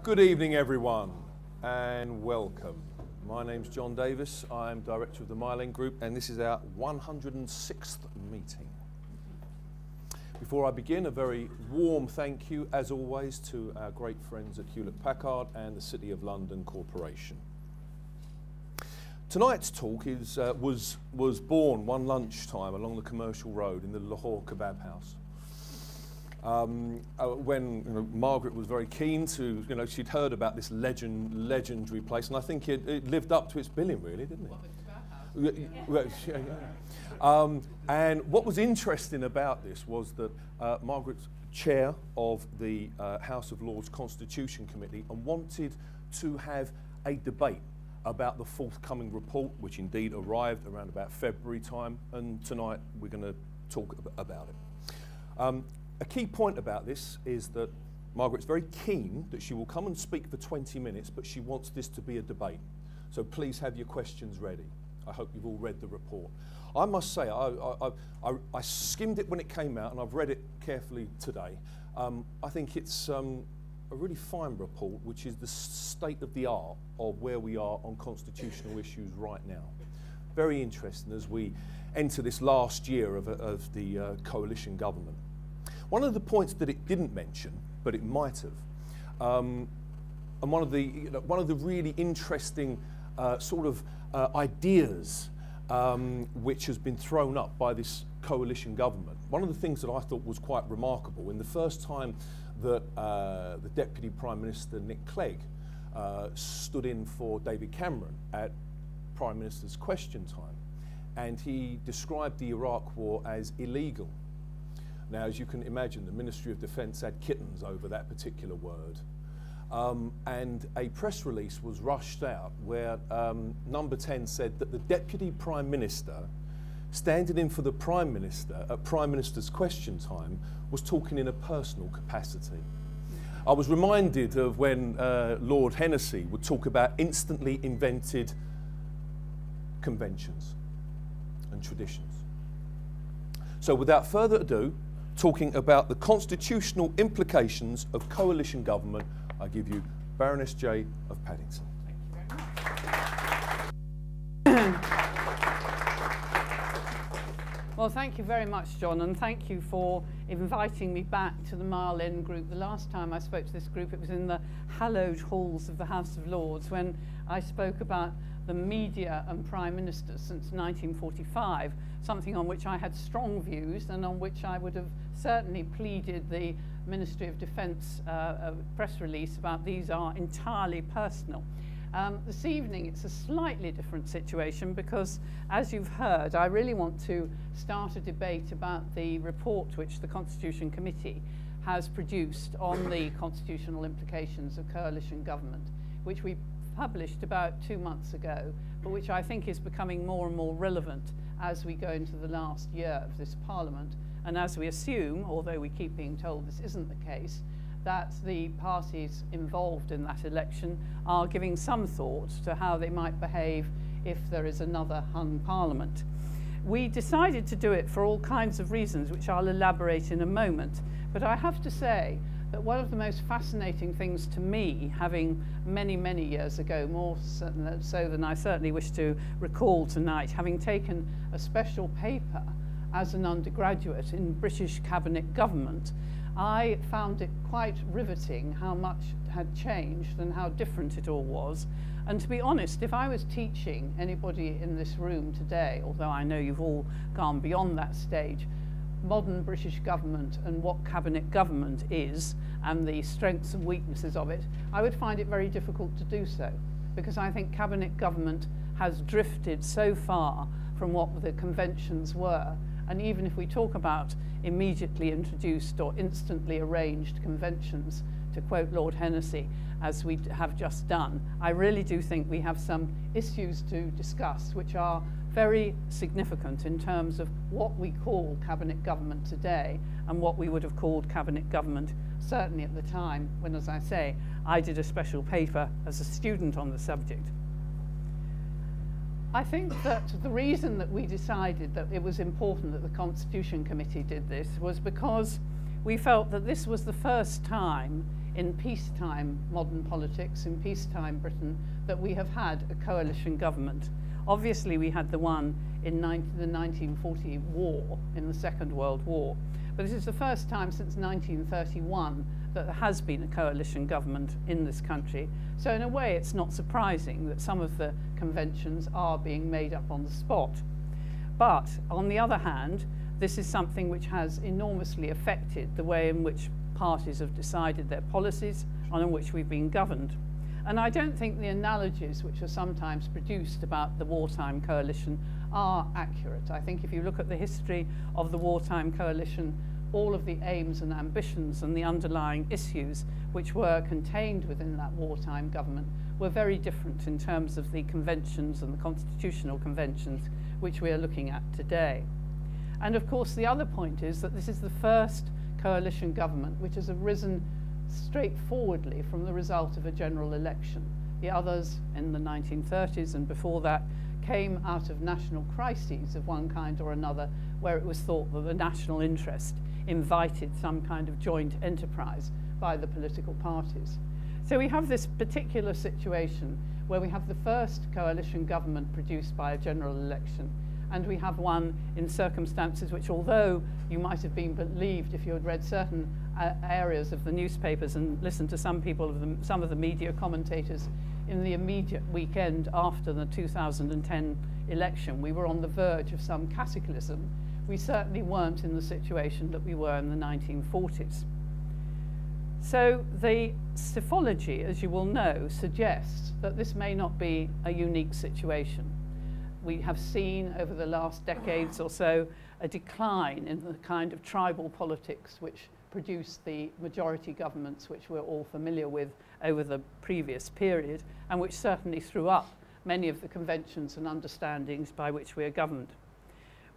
Good evening, everyone, and welcome. My name's John Davis. I'm Director of the MEG Group, and this is our 106th meeting. Before I begin, a very warm thank you, as always, to our great friends at Hewlett-Packard and the City of London Corporation. Tonight's talk was born one lunchtime along the Commercial Road in the Lahore Kebab House. When Margaret was very keen to, she'd heard about this legendary place, and I think it lived up to its billing, really, didn't it? And what was interesting about this was that Margaret's chair of the House of Lords Constitution Committee and wanted to have a debate about the forthcoming report, which indeed arrived around about February time, and tonight we're going to talk about it. A key point about this is that Margaret's very keen that she will come and speak for 20 minutes, but she wants this to be a debate. So please have your questions ready. I hope you've all read the report. I must say, I skimmed it when it came out, and I've read it carefully today. I think it's a really fine report, which is the state of the art of where we are on constitutional issues right now. Very interesting as we enter this last year of the coalition government. One of the points that it didn't mention, but it might have, and one of the really interesting ideas which has been thrown up by this coalition government. One of the things that I thought was quite remarkable, in the first time that the Deputy Prime Minister Nick Clegg stood in for David Cameron at Prime Minister's Question Time, and he described the Iraq War as illegal. Now, as you can imagine, the Ministry of Defence had kittens over that particular word. And a press release was rushed out where Number 10 said that the Deputy Prime Minister, standing in for the Prime Minister at Prime Minister's Question Time, was talking in a personal capacity. I was reminded of when Lord Hennessy would talk about instantly invented conventions and traditions. So without further ado, talking about the constitutional implications of coalition government, I give you Baroness J of Paddington. Thank you very much. Well, thank you very much, John, and thank you for inviting me back to the MEG Group. The last time I spoke to this group, it was in the hallowed halls of the House of Lords when I spoke about the media and Prime Minister since 1945, something on which I had strong views and on which I would have certainly pleaded the Ministry of Defence press release about these are entirely personal. This evening it's a slightly different situation because, as you've heard, I really want to start a debate about the report which the Constitution Committee has produced on the constitutional implications of coalition government, which we published about 2 months ago, but which I think is becoming more and more relevant as we go into the last year of this Parliament, and as we assume, although we keep being told this isn't the case, that the parties involved in that election are giving some thought to how they might behave if there is another hung Parliament. We decided to do it for all kinds of reasons, which I'll elaborate in a moment, but I have to say that one of the most fascinating things to me, having many, many years ago, more so than I certainly wish to recall tonight, having taken a special paper as an undergraduate in British cabinet government, I found it quite riveting how much had changed and how different it all was. And to be honest, if I was teaching anybody in this room today, although I know you've all gone beyond that stage, modern British government and what cabinet government is and the strengths and weaknesses of it, I would find it very difficult to do so, because I think cabinet government has drifted so far from what the conventions were. And even if we talk about immediately introduced or instantly arranged conventions, to quote Lord Hennessy, as we have just done, I really do think we have some issues to discuss which are very significant in terms of what we call cabinet government today and what we would have called cabinet government certainly at the time when, as I say, I did a special paper as a student on the subject. I think that the reason that we decided that it was important that the Constitution Committee did this was because we felt that this was the first time in peacetime modern politics, in peacetime Britain, that we have had a coalition government. Obviously, we had the one in the 1940 war, in the Second World War. But this is the first time since 1931 that there has been a coalition government in this country. So in a way, it's not surprising that some of the conventions are being made up on the spot. But on the other hand, this is something which has enormously affected the way in which parties have decided their policies and in which we've been governed. And I don't think the analogies which are sometimes produced about the wartime coalition are accurate. I think if you look at the history of the wartime coalition, all of the aims and ambitions and the underlying issues which were contained within that wartime government were very different in terms of the conventions and the constitutional conventions which we are looking at today. And of course, the other point is that this is the first coalition government which has arisen straightforwardly from the result of a general election. The others in the 1930s and before that came out of national crises of one kind or another, where it was thought that the national interest invited some kind of joint enterprise by the political parties. So we have this particular situation where we have the first coalition government produced by a general election, and we have one in circumstances which, although you might have been believed if you had read certain areas of the newspapers and listened to some of the media commentators in the immediate weekend after the 2010 election, we were on the verge of some cataclysm. We certainly weren't in the situation that we were in the 1940s. So the psephology, as you will know, suggests that this may not be a unique situation. We have seen over the last decades or so a decline in the kind of tribal politics which produced the majority governments which we're all familiar with over the previous period, and which certainly threw up many of the conventions and understandings by which we are governed.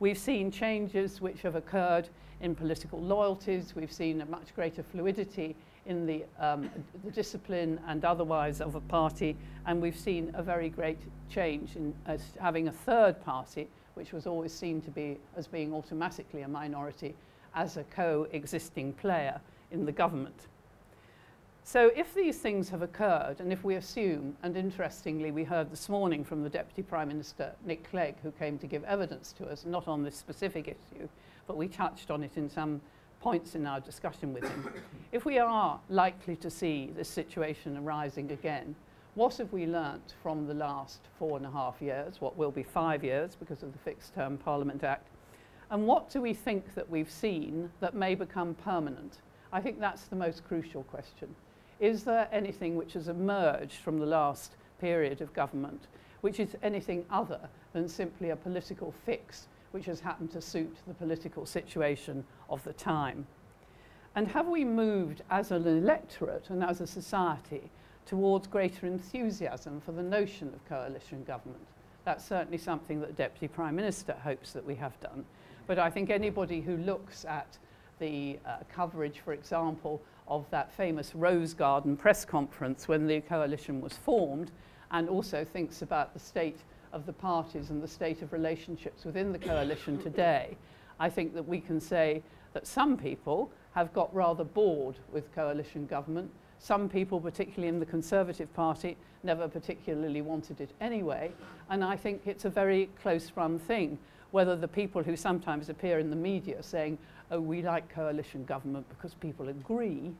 We've seen changes which have occurred in political loyalties. We've seen a much greater fluidity in the discipline and otherwise of a party, and we've seen a very great change in having a third party, which was always seen to be as being automatically a minority, as a coexisting player in the government. So if these things have occurred, and if we assume, and interestingly we heard this morning from the Deputy Prime Minister, Nick Clegg, who came to give evidence to us, not on this specific issue, but we touched on it in some points in our discussion with him. If we are likely to see this situation arising again, what have we learnt from the last 4.5 years, what will be 5 years because of the Fixed Term Parliament Act, and what do we think that we've seen that may become permanent? I think that's the most crucial question. Is there anything which has emerged from the last period of government which is anything other than simply a political fix which has happened to suit the political situation of the time? And have we moved as an electorate and as a society towards greater enthusiasm for the notion of coalition government? That's certainly something that the Deputy Prime Minister hopes that we have done. But I think anybody who looks at the coverage, for example, of that famous Rose Garden press conference when the coalition was formed, and also thinks about the state of the parties and the state of relationships within the coalition today, I think that we can say that some people have got rather bored with coalition government. Some people, particularly in the Conservative Party, never particularly wanted it anyway, and I think it's a very close-run thing, whether the people who sometimes appear in the media saying, oh, we like coalition government because people agree,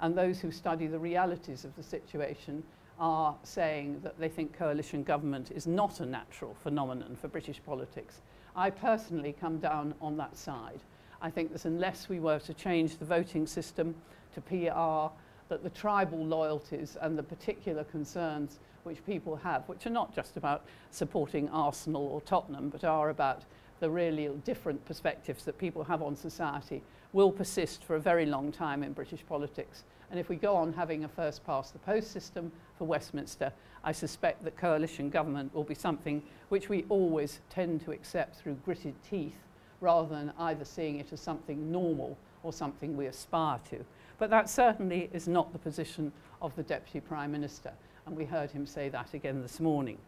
and those who study the realities of the situation are saying that they think coalition government is not a natural phenomenon for British politics. I personally come down on that side. I think that unless we were to change the voting system to PR, that the tribal loyalties and the particular concerns which people have, which are not just about supporting Arsenal or Tottenham, but are about the really different perspectives that people have on society, will persist for a very long time in British politics. And if we go on having a first-past-the-post system for Westminster, I suspect that coalition government will be something which we always tend to accept through gritted teeth, rather than either seeing it as something normal or something we aspire to. But that certainly is not the position of the Deputy Prime Minister, and we heard him say that again this morning.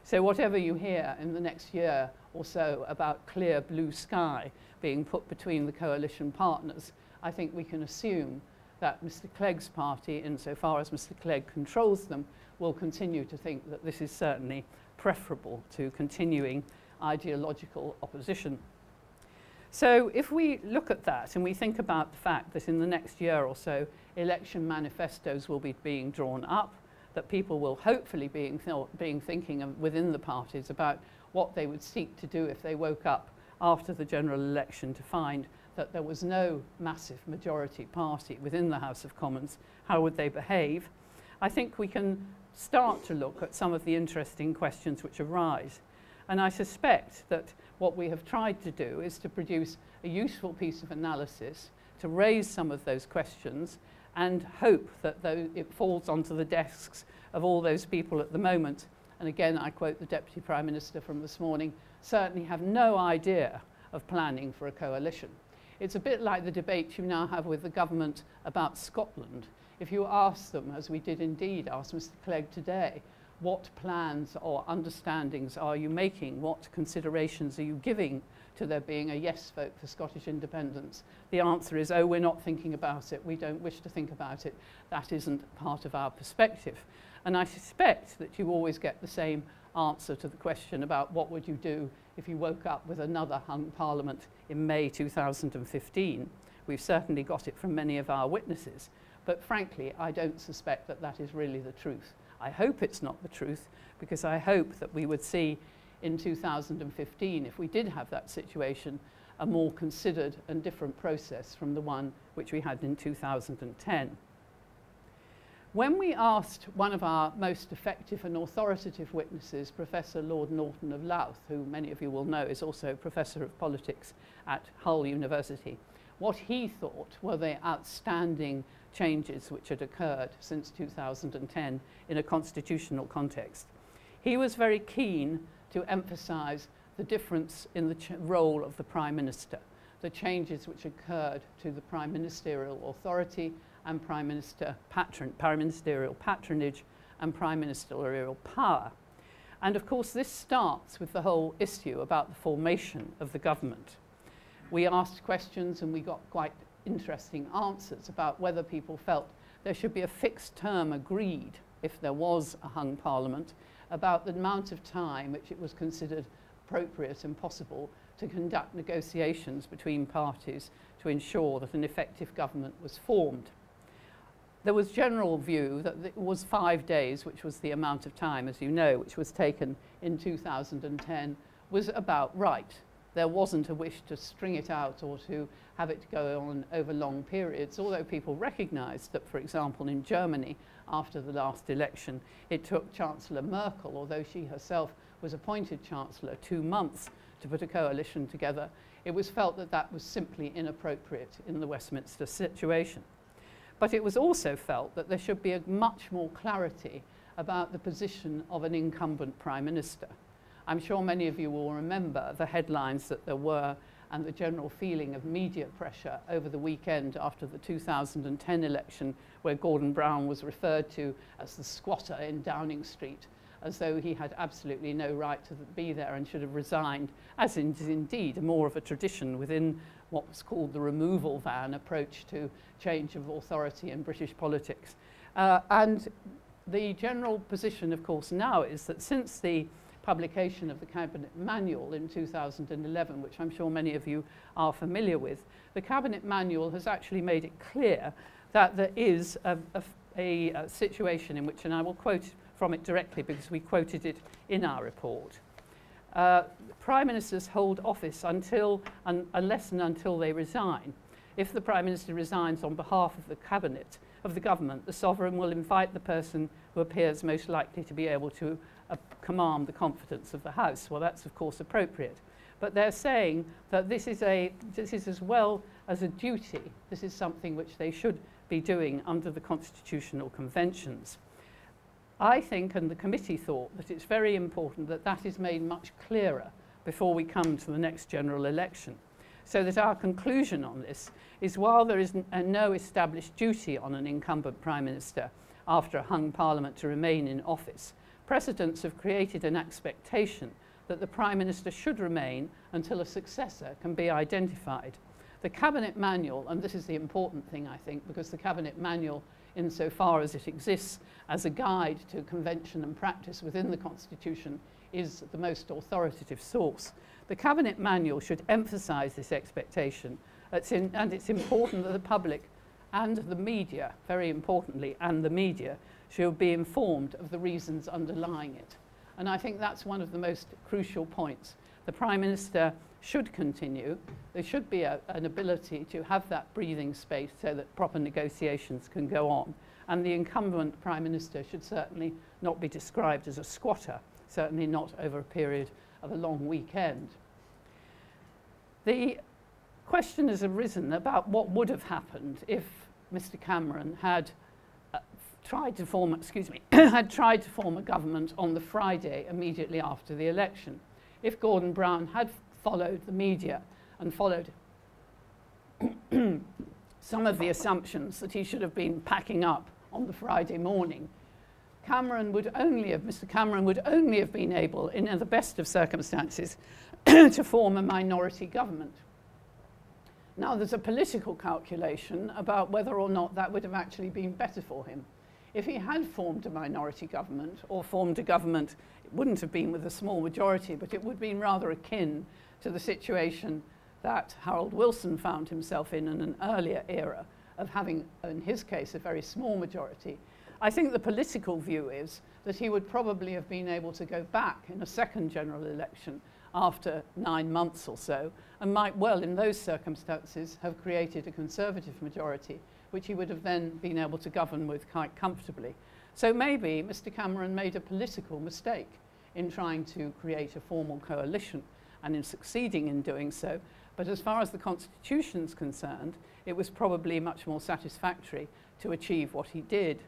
So whatever you hear in the next year or so about clear blue sky being put between the coalition partners, I think we can assume that Mr. Clegg's party, insofar as Mr. Clegg controls them, will continue to think that this is certainly preferable to continuing ideological opposition. So if we look at that and we think about the fact that in the next year or so election manifestos will be being drawn up, that people will hopefully be thinking of within the parties about what they would seek to do if they woke up after the general election to find that there was no massive majority party within the House of Commons, how would they behave? I think we can start to look at some of the interesting questions which arise. And I suspect that what we have tried to do is to produce a useful piece of analysis to raise some of those questions and hope that it falls onto the desks of all those people at the moment. And again, I quote the Deputy Prime Minister from this morning, certainly have no idea of planning for a coalition. It's a bit like the debate you now have with the government about Scotland. If you ask them, as we did indeed ask Mr. Clegg today, what plans or understandings are you making? What considerations are you giving to there being a yes vote for Scottish independence? The answer is, oh, we're not thinking about it. We don't wish to think about it. That isn't part of our perspective. And I suspect that you always get the same answer to the question about what would you do if you woke up with another hung parliament in May 2015. We've certainly got it from many of our witnesses. But frankly, I don't suspect that that is really the truth. I hope it's not the truth, because I hope that we would see in 2015, if we did have that situation, a more considered and different process from the one which we had in 2010. When we asked one of our most effective and authoritative witnesses, Professor Lord Norton of Louth, who many of you will know is also Professor of Politics at Hull University, what he thought were the outstanding changes which had occurred since 2010 in a constitutional context. He was very keen to emphasize the difference in the role of the Prime Minister, the changes which occurred to the Prime Ministerial authority and Prime Ministerial patronage and Prime Ministerial power. And of course this starts with the whole issue about the formation of the government. We asked questions and we got quite interesting answers about whether people felt there should be a fixed term agreed if there was a hung parliament, about the amount of time which it was considered appropriate and possible to conduct negotiations between parties to ensure that an effective government was formed. There was general view that it was 5 days, which was the amount of time, as you know, which was taken in 2010, was about right. There wasn't a wish to string it out or to have it go on over long periods, although people recognised that, for example, in Germany, after the last election, it took Chancellor Merkel, although she herself was appointed Chancellor, 2 months to put a coalition together. It was felt that that was simply inappropriate in the Westminster situation. But it was also felt that there should be a much more clarity about the position of an incumbent Prime Minister. I'm sure many of you will remember the headlines that there were and the general feeling of media pressure over the weekend after the 2010 election, where Gordon Brown was referred to as the squatter in Downing Street, as though he had absolutely no right to be there and should have resigned, as indeed more of a tradition within what was called the removal van approach to change of authority in British politics. And the general position, of course, now is that since the publication of the Cabinet Manual in 2011, which I'm sure many of you are familiar with, the Cabinet Manual has actually made it clear that there is a situation in which, and I will quote from it directly because we quoted it in our report, Prime Ministers hold office unless and until they resign. If the Prime Minister resigns on behalf of the Cabinet, of the government, the Sovereign will invite the person who appears most likely to be able to command the confidence of the House. Well, that's of course appropriate. But they're saying that this is as well as a duty. This is something which they should be doing under the constitutional conventions. I think, and the committee thought, that it's very important that that is made much clearer before we come to the next general election, so that our conclusion on this is, while there is no established duty on an incumbent Prime Minister after a hung Parliament to remain in office, precedents have created an expectation that the Prime Minister should remain until a successor can be identified. The Cabinet Manual, and this is the important thing, I think, because the Cabinet Manual, insofar as it exists as a guide to convention and practice within the Constitution, is the most authoritative source. The Cabinet Manual should emphasise this expectation, and it's important that the public and the media, very importantly, and the media, should be informed of the reasons underlying it. And I think that's one of the most crucial points. The Prime Minister should continue. There should be an ability to have that breathing space so that proper negotiations can go on. And the incumbent Prime Minister should certainly not be described as a squatter, certainly not over a period of a long weekend. The question has arisen about what would have happened if Mr. Cameron had tried to form a government on the Friday immediately after the election. If Gordon Brown had followed the media and followed some of the assumptions that he should have been packing up on the Friday morning, Mr. Cameron would only have been able, in the best of circumstances, to form a minority government. Now, there's a political calculation about whether or not that would have actually been better for him. If he had formed a minority government, or formed a government, it wouldn't have been with a small majority, but it would have been rather akin to the situation that Harold Wilson found himself in an earlier era of having, in his case, a very small majority. I think the political view is that he would probably have been able to go back in a second general election after 9 months or so, and might well, in those circumstances, have created a Conservative majority, which he would have then been able to govern with quite comfortably. So maybe Mr. Cameron made a political mistake in trying to create a formal coalition and in succeeding in doing so. But as far as the Constitution's concerned, it was probably much more satisfactory to achieve what he did.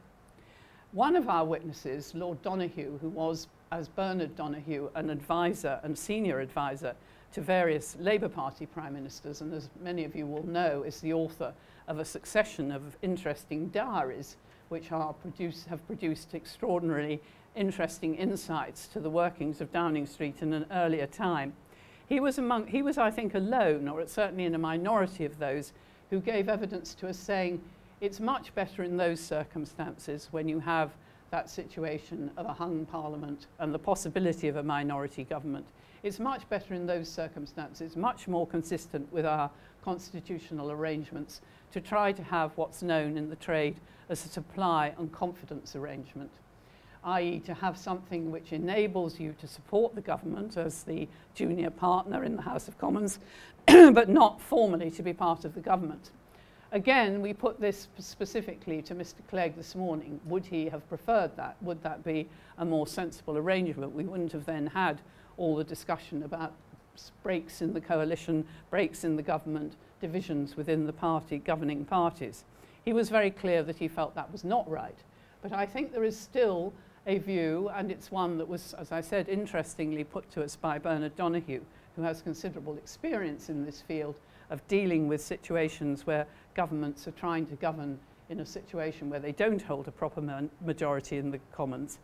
One of our witnesses, Lord Donoghue, who was, as Bernard Donoghue, an advisor and senior advisor to various Labour Party Prime Ministers, and as many of you will know, is the author of a succession of interesting diaries which have produced extraordinarily interesting insights to the workings of Downing Street in an earlier time. He was, I think, alone, or certainly in a minority of those, who gave evidence to us saying it's much better in those circumstances when you have that situation of a hung parliament and the possibility of a minority government. It's much better in those circumstances, much more consistent with our constitutional arrangements, to try to have what's known in the trade as a supply and confidence arrangement, i.e. to have something which enables you to support the government as the junior partner in the House of Commons, but not formally to be part of the government. Again, we put this specifically to Mr. Clegg this morning. Would he have preferred that? Would that be a more sensible arrangement? We wouldn't have then had all the discussion about breaks in the coalition, breaks in the government, divisions within the party, governing parties. He was very clear that he felt that was not right. But I think there is still a view, and it's one that was, as I said, interestingly put to us by Bernard Donoghue, who has considerable experience in this field of dealing with situations where governments are trying to govern in a situation where they don't hold a proper majority in the Commons,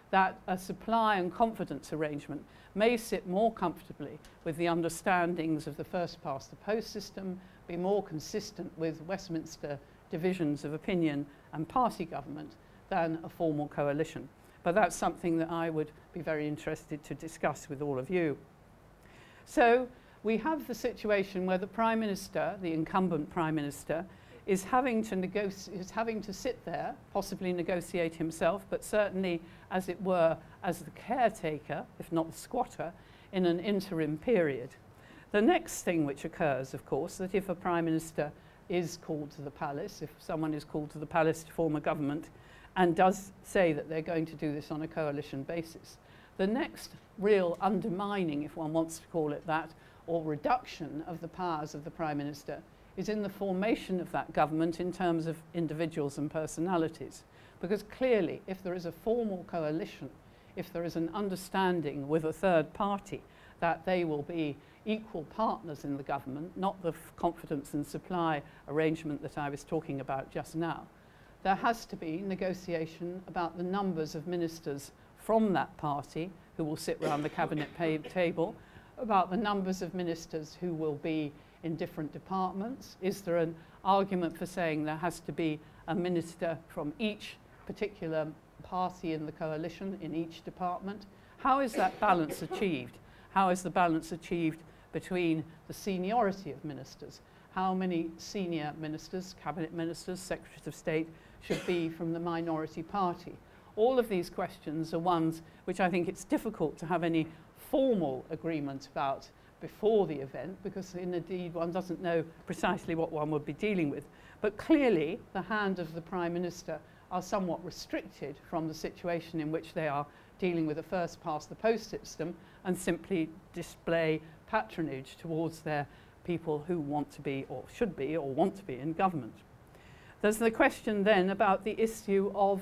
that a supply and confidence arrangement may sit more comfortably with the understandings of the first past the post system, be more consistent with Westminster divisions of opinion and party government than a formal coalition. But that's something that I would be very interested to discuss with all of you. So we have the situation where the Prime Minister, the incumbent Prime Minister, is having to sit there, possibly negotiate himself, but certainly, as it were, as the caretaker, if not the squatter, in an interim period. The next thing which occurs, of course, that if a Prime Minister is called to the palace, if someone is called to the palace to form a government, and does say that they're going to do this on a coalition basis, the next real undermining, if one wants to call it that, or reduction of the powers of the Prime Minister is in the formation of that government in terms of individuals and personalities. Because clearly, if there is a formal coalition, if there is an understanding with a third party that they will be equal partners in the government, not the confidence and supply arrangement that I was talking about just now, there has to be negotiation about the numbers of ministers from that party who will sit round the cabinet table, about the numbers of ministers who will be in different departments? Is there an argument for saying there has to be a minister from each particular party in the coalition in each department? How is that balance achieved? How is the balance achieved between the seniority of ministers? How many senior ministers, cabinet ministers, secretaries of state should be from the minority party? All of these questions are ones which I think it's difficult to have any formal agreement about before the event, because indeed one doesn't know precisely what one would be dealing with. But clearly the hand of the Prime Minister are somewhat restricted from the situation in which they are dealing with a first past the post system and simply display patronage towards their people who want to be or should be or want to be in government. There's the question then about the issue of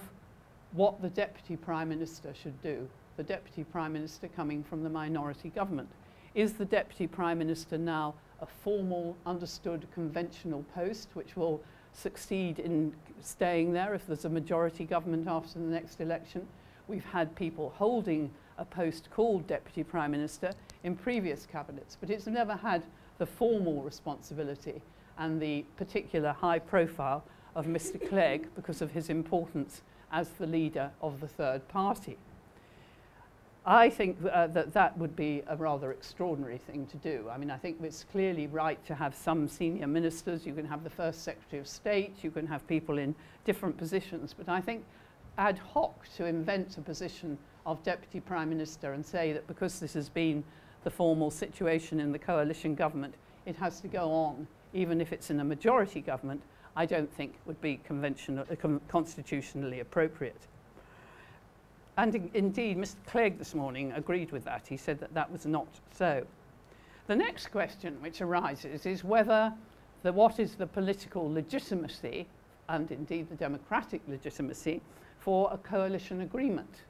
what the Deputy Prime Minister should do. The Deputy Prime Minister coming from the minority government. Is the Deputy Prime Minister now a formal, understood, conventional post which will succeed in staying there if there's a majority government after the next election? We've had people holding a post called Deputy Prime Minister in previous cabinets, but it's never had the formal responsibility and the particular high profile of Mr. Clegg because of his importance as the leader of the third party. I think that would be a rather extraordinary thing to do. I mean, I think it's clearly right to have some senior ministers. You can have the First Secretary of State, you can have people in different positions, but I think ad hoc to invent a position of Deputy Prime Minister and say that because this has been the formal situation in the coalition government, it has to go on, even if it's in a majority government, I don't think would be constitutionally appropriate. And indeed, Mr. Clegg this morning agreed with that. He said that that was not so. The next question which arises is whether what is the political legitimacy, and indeed the democratic legitimacy, for a coalition agreement.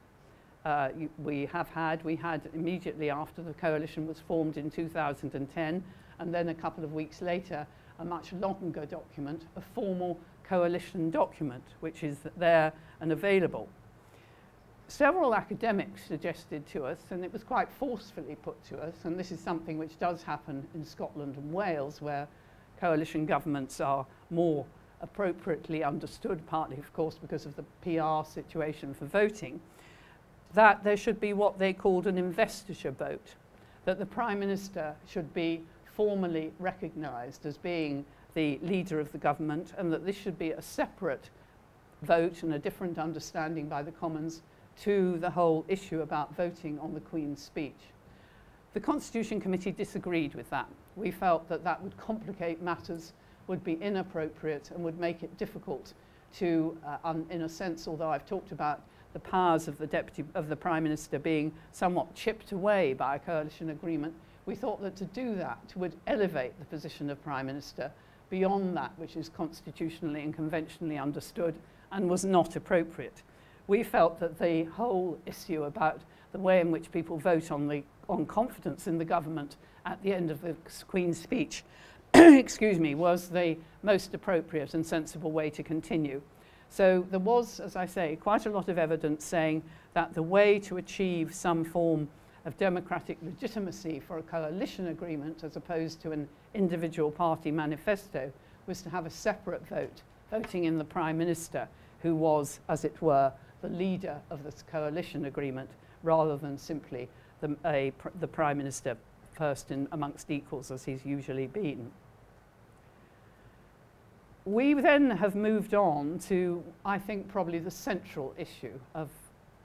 We had immediately after the coalition was formed in 2010, and then a couple of weeks later, a much longer document, a formal coalition document, which is there and available. Several academics suggested to us, and it was quite forcefully put to us, and this is something which does happen in Scotland and Wales, where coalition governments are more appropriately understood, partly of course because of the PR situation for voting, that there should be what they called an investiture vote, that the Prime Minister should be formally recognised as being the leader of the government, and that this should be a separate vote and a different understanding by the Commons to the whole issue about voting on the Queen's speech. The Constitution Committee disagreed with that. We felt that that would complicate matters, would be inappropriate, and would make it difficult to, in a sense, although I've talked about the powers of the Prime Minister being somewhat chipped away by a coalition agreement, we thought that to do that would elevate the position of Prime Minister beyond that which is constitutionally and conventionally understood and was not appropriate. We felt that the whole issue about the way in which people vote on confidence in the government at the end of the Queen's speech excuse me, was the most appropriate and sensible way to continue. So there was, as I say, quite a lot of evidence saying that the way to achieve some form of democratic legitimacy for a coalition agreement as opposed to an individual party manifesto was to have a separate vote, voting in the Prime Minister, who was, as it were, the leader of this coalition agreement, rather than simply the Prime Minister first in amongst equals, as he's usually been. We then have moved on to, I think, probably the central issue of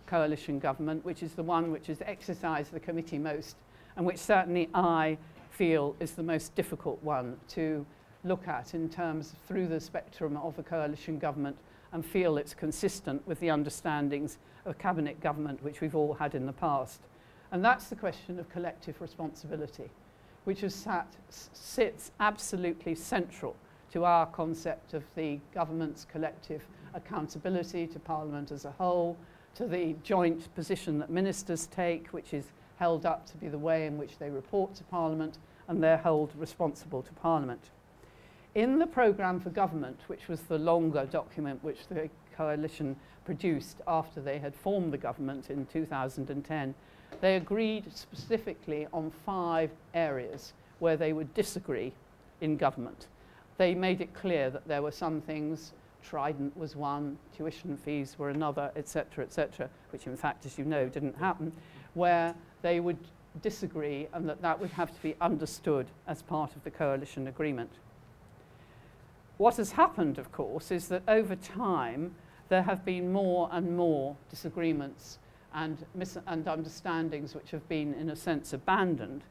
coalition government, which is the one which has exercised the committee most, and which certainly I feel is the most difficult one to look at in terms through the spectrum of a coalition government, and feel it's consistent with the understandings of cabinet government which we've all had in the past. And that's the question of collective responsibility, which sits absolutely central to our concept of the government's collective accountability to Parliament as a whole, to the joint position that ministers take, which is held up to be the way in which they report to Parliament, and they're held responsible to Parliament. In the programme for government, which was the longer document which the coalition produced after they had formed the government in 2010, they agreed specifically on 5 areas where they would disagree in government. They made it clear that there were some things, Trident was one, tuition fees were another, etc., which in fact, as you know, didn't happen, where they would disagree and that would have to be understood as part of the coalition agreement. What has happened, of course, is that over time there have been more and more disagreements and understandings which have been, in a sense, abandoned,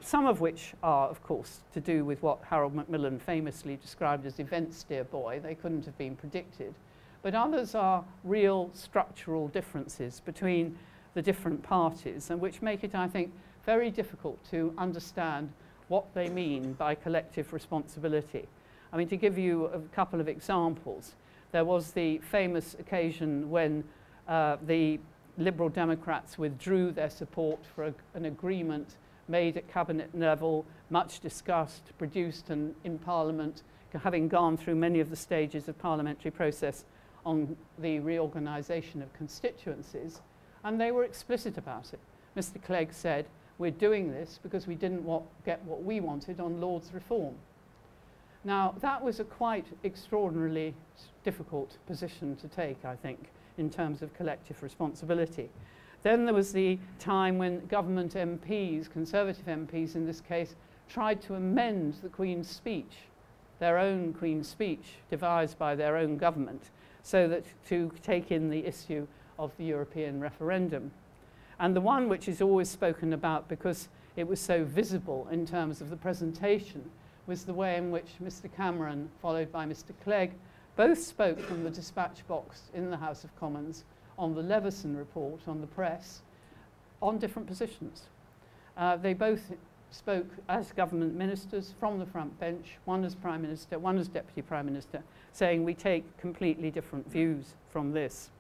some of which are, of course, to do with what Harold Macmillan famously described as events, dear boy. They couldn't have been predicted. But others are real structural differences between the different parties, and which make it, I think, very difficult to understand what they mean by collective responsibility. I mean, to give you a couple of examples, there was the famous occasion when the Liberal Democrats withdrew their support for an agreement made at cabinet level, much discussed, produced and in Parliament, having gone through many of the stages of parliamentary process on the reorganisation of constituencies, and they were explicit about it. Mr. Clegg said, we're doing this because we didn't get what we wanted on Lord's reform. Now, that was a quite extraordinarily difficult position to take, I think, in terms of collective responsibility. Then there was the time when government MPs, Conservative MPs in this case, tried to amend the Queen's speech, their own Queen's speech, devised by their own government, so that to take in the issue of the European referendum. And the one which is always spoken about because it was so visible in terms of the presentation was the way in which Mr. Cameron, followed by Mr. Clegg, both spoke from the dispatch box in the House of Commons on the Leveson report on the press on different positions. They both spoke as government ministers from the front bench, one as Prime Minister, one as Deputy Prime Minister, saying we take completely different views from this.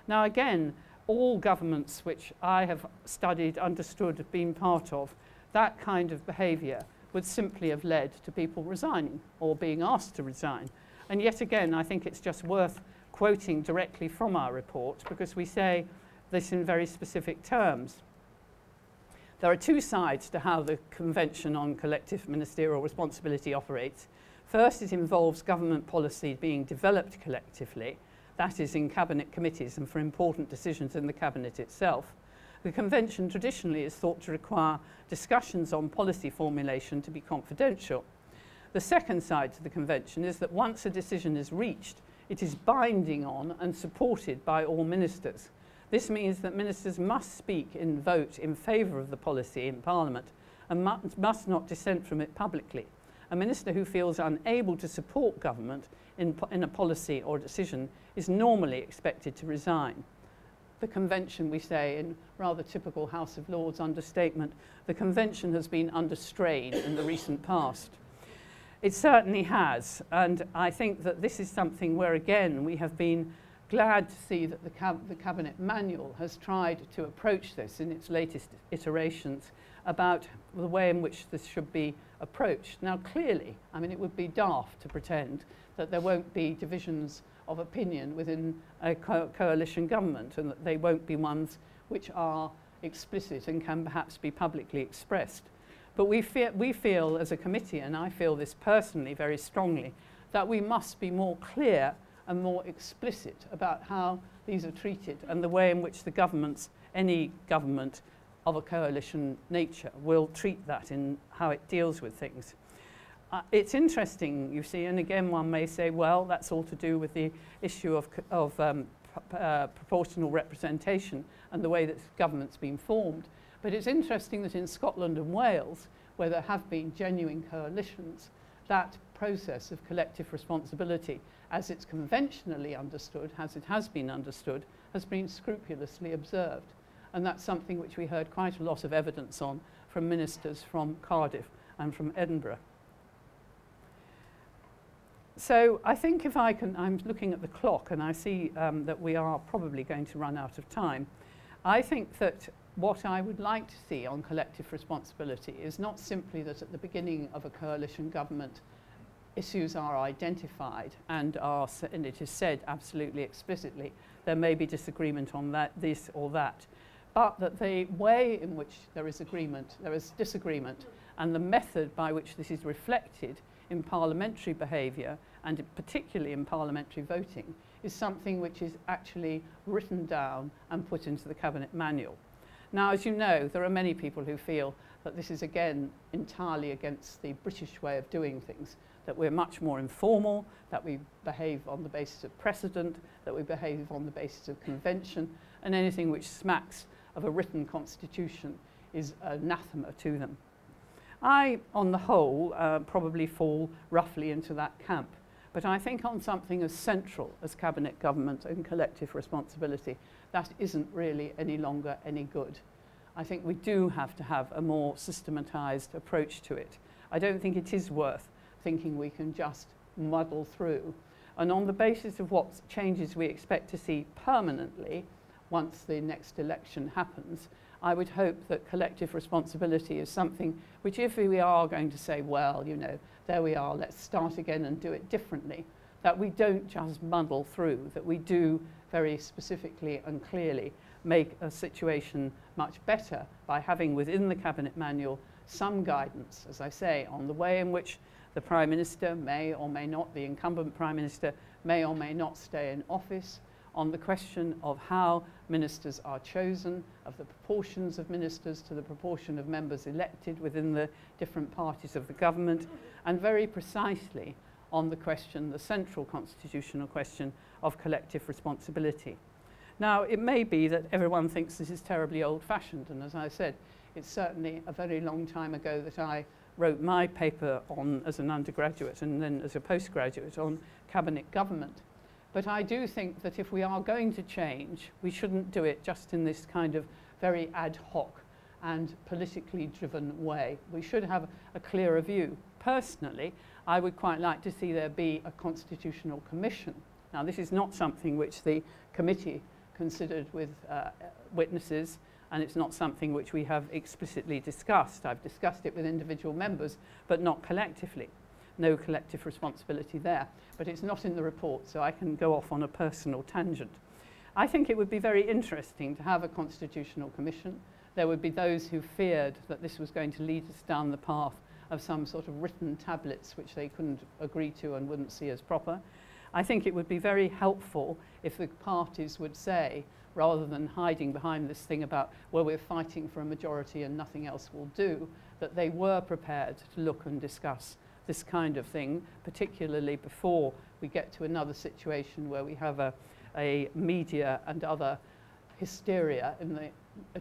Now again, all governments which I have studied, understood, been part of, that kind of behaviour would simply have led to people resigning or being asked to resign. And yet again, I think it's just worth quoting directly from our report because we say this in very specific terms. There are two sides to how the Convention on Collective Ministerial Responsibility operates. First, it involves government policy being developed collectively, that is in cabinet committees and for important decisions in the cabinet itself. The Convention traditionally is thought to require discussions on policy formulation to be confidential. The second side to the Convention is that once a decision is reached, it is binding on and supported by all ministers. This means that ministers must speak and vote in favour of the policy in Parliament and must not dissent from it publicly. A minister who feels unable to support government in a policy or decision is normally expected to resign. The Convention, we say, in rather typical House of Lords understatement, the Convention has been under strain in the recent past. It certainly has, and I think that this is something where, again, we have been glad to see that the Cabinet Manual has tried to approach this in its latest iterations about the way in which this should be approached. Now, clearly, I mean, it would be daft to pretend that there won't be divisions of opinion within a coalition government and that they won't be ones which are explicit and can perhaps be publicly expressed. But we feel as a committee, and I feel this personally very strongly, that we must be more clear and more explicit about how these are treated and the way in which the governments, any government of a coalition nature, will treat that in how it deals with things. It's interesting, you see, and again one may say, well, that's all to do with the issue of proportional representation and the way that government's been formed. But it's interesting that in Scotland and Wales, where there have been genuine coalitions, that process of collective responsibility, as it's conventionally understood, as it has been understood, has been scrupulously observed. And that's something which we heard quite a lot of evidence on from ministers from Cardiff and from Edinburgh. So I think if I can, I'm looking at the clock and I see that we are probably going to run out of time. I think that what I would like to see on collective responsibility is not simply that at the beginning of a coalition government issues are identified and it is said absolutely explicitly there may be disagreement on that, this or that, but that the way in which there is disagreement, and the method by which this is reflected in parliamentary behaviour, and particularly in parliamentary voting, is something which is actually written down and put into the Cabinet Manual. Now, as you know, there are many people who feel that this is again entirely against the British way of doing things, that we're much more informal, that we behave on the basis of precedent, that we behave on the basis of convention, and anything which smacks of a written constitution is anathema to them. I, on the whole, probably fall roughly into that camp. But I think on something as central as cabinet government and collective responsibility, that isn't really any longer any good. I think we do have to have a more systematised approach to it. I don't think it is worth thinking we can just muddle through. And on the basis of what changes we expect to see permanently once the next election happens, I would hope that collective responsibility is something which, if we are going to say, well, you know, there we are, let's start again and do it differently, that we don't just muddle through, that we do very specifically and clearly make a situation much better by having within the Cabinet Manual some guidance, as I say, on the way in which the Prime Minister may or may not, the incumbent Prime Minister may or may not stay in office, on the question of how ministers are chosen, of the proportions of ministers to the proportion of members elected within the different parties of the government, and very precisely on the question, the central constitutional question of collective responsibility. Now, it may be that everyone thinks this is terribly old-fashioned, and as I said, it's certainly a very long time ago that I wrote my paper on as an undergraduate and then as a postgraduate on cabinet government. But I do think that if we are going to change, we shouldn't do it just in this kind of very ad hoc and politically driven way. We should have a clearer view. Personally, I would quite like to see there be a constitutional commission. Now, this is not something which the committee considered with witnesses, and it's not something which we have explicitly discussed. I've discussed it with individual members, but not collectively. No collective responsibility there. But it's not in the report, so I can go off on a personal tangent. I think it would be very interesting to have a constitutional commission. There would be those who feared that this was going to lead us down the path of some sort of written tablets which they couldn't agree to and wouldn't see as proper. I think it would be very helpful if the parties would say, rather than hiding behind this thing about, well, we're fighting for a majority and nothing else will do, that they were prepared to look and discuss this kind of thing, particularly before we get to another situation where we have a media and other hysteria in the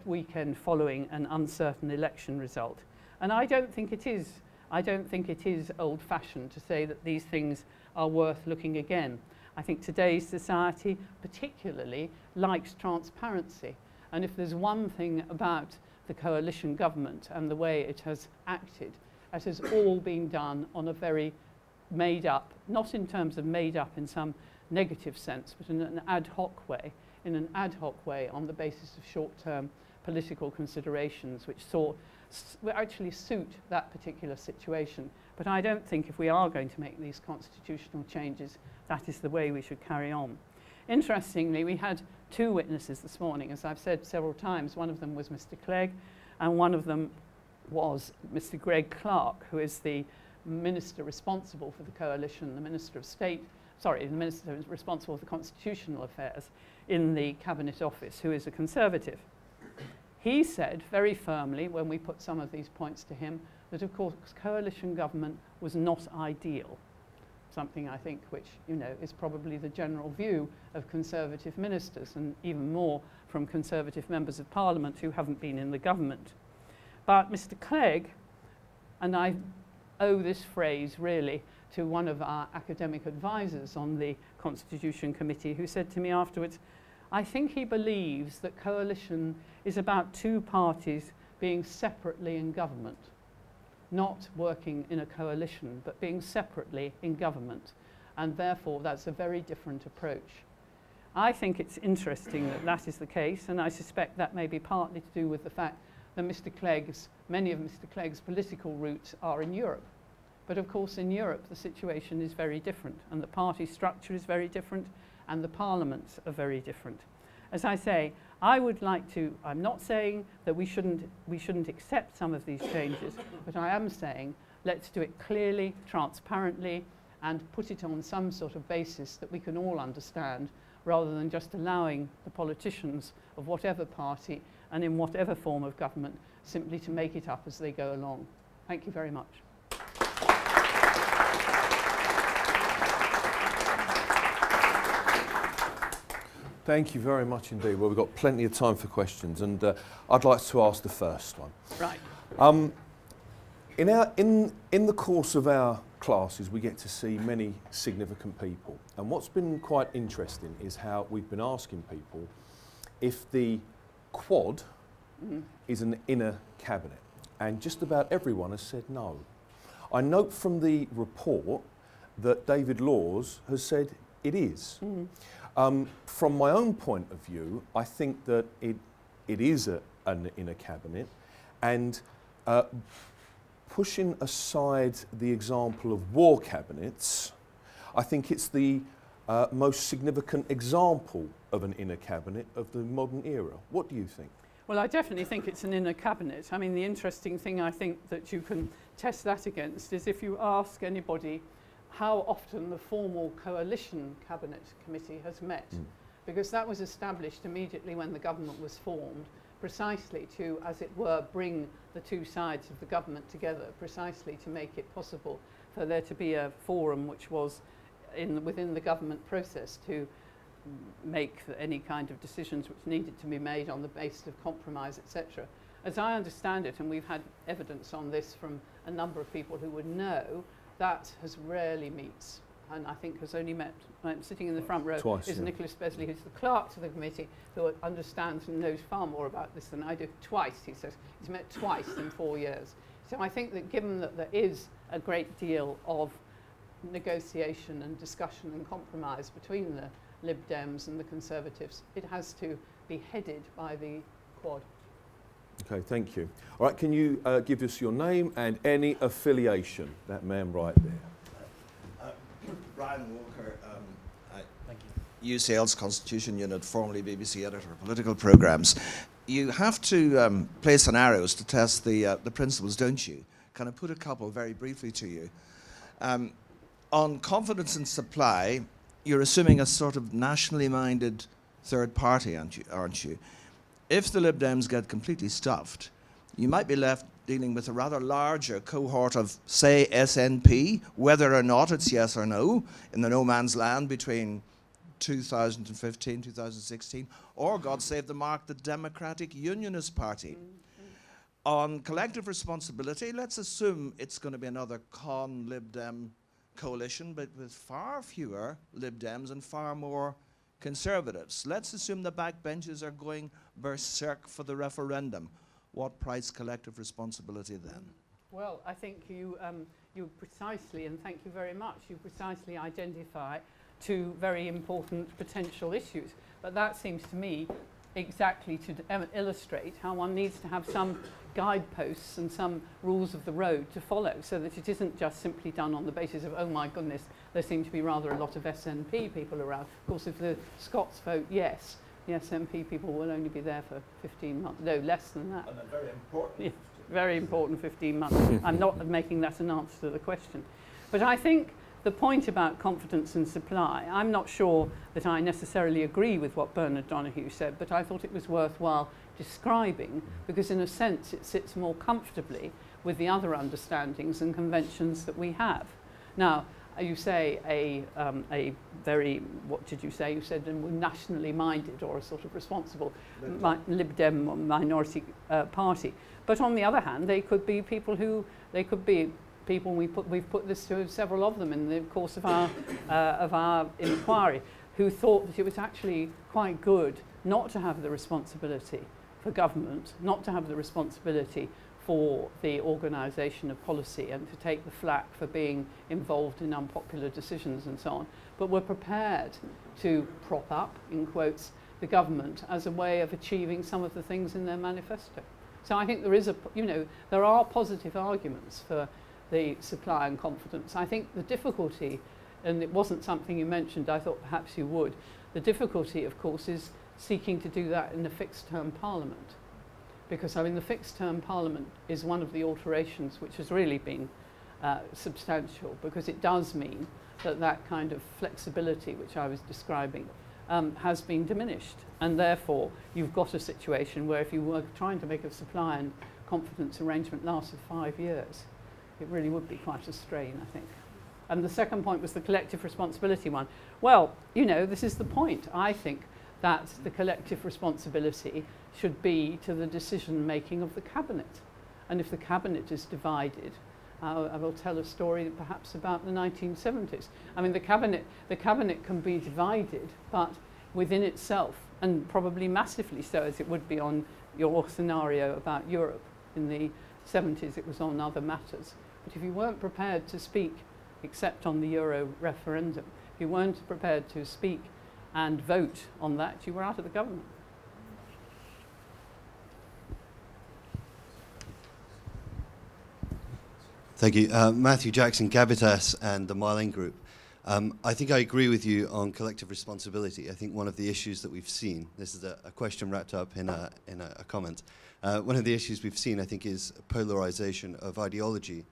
weekend following an uncertain election result. And I don't think it is old-fashioned to say that these things are worth looking again. I think today's society particularly likes transparency. And if there's one thing about the coalition government and the way it has acted, it has all been done on a very made up, not in terms of made up in some negative sense, but in an ad hoc way, on the basis of short-term political considerations which actually suit that particular situation. But I don't think if we are going to make these constitutional changes, that is the way we should carry on. Interestingly, we had two witnesses this morning, as I've said several times. One of them was Mr. Clegg, and one of them was Mr. Greg Clark, who is the minister responsible for the coalition, the Minister of State, sorry, the minister responsible for constitutional affairs in the Cabinet Office, who is a Conservative. He said very firmly, when we put some of these points to him, that of course coalition government was not ideal. Something I think which, you know, is probably the general view of Conservative ministers, and even more from Conservative members of Parliament who haven't been in the government. But Mr. Clegg, and I owe this phrase really to one of our academic advisors on the Constitution Committee, who said to me afterwards, I think he believes that coalition is about two parties being separately in government, not working in a coalition, but being separately in government. And therefore, that's a very different approach. I think it's interesting that that is the case, and I suspect that may be partly to do with the fact that many of Mr. Clegg's political roots are in Europe. But of course, in Europe, the situation is very different, and the party structure is very different, and the parliaments are very different. As I say, I would like to, I'm not saying that we shouldn't accept some of these changes, but I am saying Let's do it clearly, transparently, and put it on some sort of basis that we can all understand, rather than just allowing the politicians of whatever party and in whatever form of government simply to make it up as they go along. Thank you very much. Thank you very much indeed. Well, we've got plenty of time for questions, and I'd like to ask the first one. Right. In the course of our classes, we get to see many significant people, and what's been quite interesting is how we've been asking people if the Quad is an inner cabinet, and just about everyone has said no. I note from the report that David Laws has said it is. From my own point of view, I think that it is an inner cabinet, and pushing aside the example of war cabinets, I think it's the most significant example of an inner cabinet of the modern era. What do you think? Well, I definitely think it's an inner cabinet. I mean, the interesting thing I think that you can test that against is if you ask anybody how often the formal coalition cabinet committee has met, because that was established immediately when the government was formed, precisely to, as it were, bring the two sides of the government together, precisely to make it possible for there to be a forum which was within the government process to make any kind of decisions which needed to be made on the basis of compromise, etc. As I understand it, and we've had evidence on this from a number of people who would know, that has rarely meets, and I think has only met, sitting in the front row, twice, is yeah. Nicholas Besley, who's the clerk to the committee, who understands and knows far more about this than I do. Twice, he says. He's met twice in 4 years. So I think that given that there is a great deal of negotiation and discussion and compromise between the Lib Dems and the Conservatives, it has to be headed by the Quad. Okay, thank you. All right, can you give us your name and any affiliation? That man right there. Brian Walker, thank you. UCL's Constitution Unit, formerly BBC editor of political programmes. You have to play scenarios to test the principles, don't you? Can I put a couple very briefly to you? On confidence in supply, you're assuming a sort of nationally minded third party, aren't you? If the Lib Dems get completely stuffed, you might be left dealing with a rather larger cohort of, say, SNP, whether or not it's yes or no, in the no man's land between 2015, 2016, or, God save the mark, the Democratic Unionist Party. On collective responsibility, let's assume it's going to be another con-Lib Dem coalition, but with far fewer Lib Dems and far more Conservatives. Let's assume the backbenchers are going berserk for the referendum. What price collective responsibility then? Well, I think you precisely, and thank you very much, you precisely identify two very important potential issues. But that seems to me exactly to illustrate how one needs to have some guideposts and some rules of the road to follow, so that it isn't just simply done on the basis of, oh my goodness, there seem to be rather a lot of SNP people around. Of course, if the Scots vote yes, the SNP people will only be there for 15 months. No, less than that. And a very important. Yeah, very important 15 months. I'm not making that an answer to the question. But I think the point about confidence and supply, I'm not sure that I necessarily agree with what Bernard Donahue said, but I thought it was worthwhile describing, because in a sense it sits more comfortably with the other understandings and conventions that we have. Now, you say a very, what did you say? You said a nationally minded or a sort of responsible Lib Dem minority party. But on the other hand, they could be people who, we've put this to several of them in the course of our inquiry, who thought that it was actually quite good not to have the responsibility for government, not to have the responsibility for the organisation of policy and to take the flak for being involved in unpopular decisions and so on, but were prepared to prop up, in quotes, the government as a way of achieving some of the things in their manifesto. So I think there is there are positive arguments for the supply and confidence. I think the difficulty, and it wasn't something you mentioned, I thought perhaps you would, the difficulty, of course, is seeking to do that in a fixed-term parliament. Because, I mean, the fixed-term parliament is one of the alterations which has really been substantial, because it does mean that that kind of flexibility which I was describing has been diminished, and therefore you've got a situation where if you were trying to make a supply and confidence arrangement last for 5 years, it really would be quite a strain, I think. And the second point was the collective responsibility one. Well, you know, this is the point. I think that the collective responsibility should be to the decision making of the cabinet. And if the cabinet is divided, I will tell a story perhaps about the 1970s. I mean, the cabinet can be divided, but within itself, and probably massively so, as it would be on your scenario about Europe. In the 70s, it was on other matters. But if you weren't prepared to speak, except on the Euro referendum, if you weren't prepared to speak and vote on that, you were out of the government. Thank you. Matthew Jackson, Gabitas and the Marlin Group. I think I agree with you on collective responsibility. I think one of the issues that we've seen, this is a question wrapped up in a comment, one of the issues we've seen, I think, is polarization of ideology.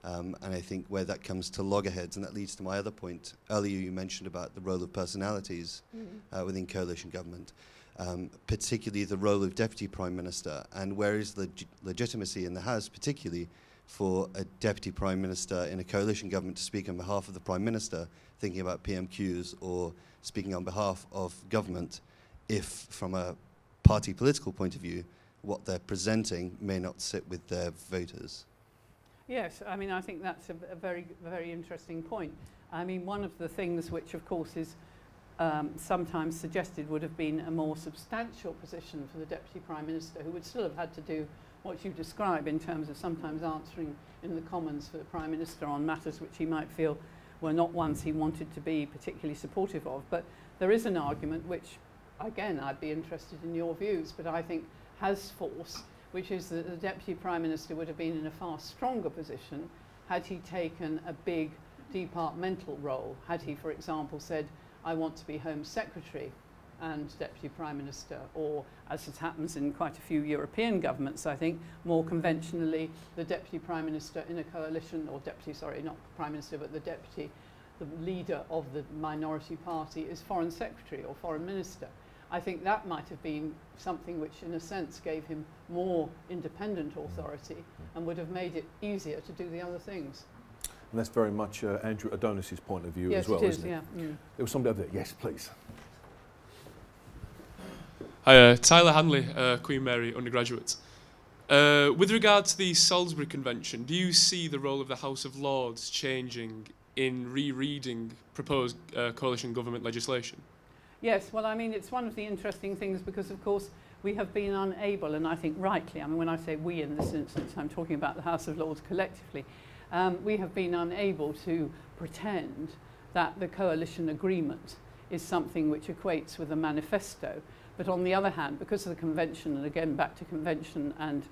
And I think where that comes to loggerheads, and that leads to my other point. Earlier you mentioned about the role of personalities within coalition government, particularly the role of Deputy Prime Minister, and where is the legitimacy in the House, particularly for a Deputy Prime Minister in a coalition government to speak on behalf of the Prime Minister, thinking about PMQs or speaking on behalf of government, if from a party political point of view, what they're presenting may not sit with their voters. Yes, I mean, I think that's a very, very interesting point. I mean, one of the things which, of course, is sometimes suggested would have been a more substantial position for the Deputy Prime Minister, who would still have had to do what you describe in terms of sometimes answering in the Commons for the Prime Minister on matters which he might feel were not ones he wanted to be particularly supportive of. But there is an argument which, again, I'd be interested in your views, but I think has force, which is that the Deputy Prime Minister would have been in a far stronger position had he taken a big departmental role. Had he, for example, said, I want to be Home Secretary and Deputy Prime Minister, or as it happens in quite a few European governments, I think, more conventionally, the Deputy Prime Minister in a coalition, or Deputy, sorry, not Prime Minister, but the leader of the minority party is Foreign Secretary or Foreign Minister. I think that might have been something which, in a sense, gave him more independent authority and would have made it easier to do the other things. And that's very much Andrew Adonis's point of view yes, as well, isn't it? Yeah. There was somebody over there. Yes, please. Hi, Tyler Hanley, Queen Mary undergraduate. With regard to the Salisbury Convention, do you see the role of the House of Lords changing in rereading proposed coalition government legislation? Yes, well, I mean, it's one of the interesting things because, of course, we have been unable, and I think rightly, I mean, when I say we in this instance, I'm talking about the House of Lords collectively, we have been unable to pretend that the coalition agreement is something which equates with a manifesto. But on the other hand, because of the convention, and again back to convention and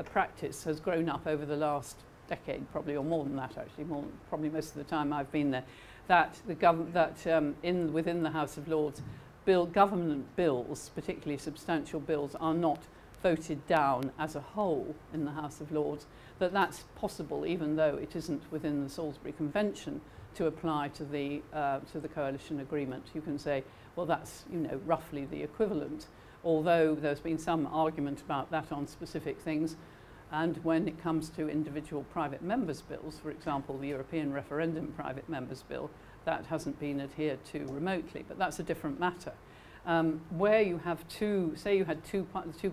practice has grown up over the last decade, probably, or more than that actually, probably most of the time I've been there, that within the House of Lords, government bills, particularly substantial bills, are not voted down as a whole in the House of Lords, that's possible even though it isn't within the Salisbury Convention to apply to the coalition agreement. You can say, well, that's, you know, roughly the equivalent, although there's been some argument about that on specific things. And when it comes to individual private members' bills, for example, the European referendum private members' bill, that hasn't been adhered to remotely, but that's a different matter. Where you have say you had two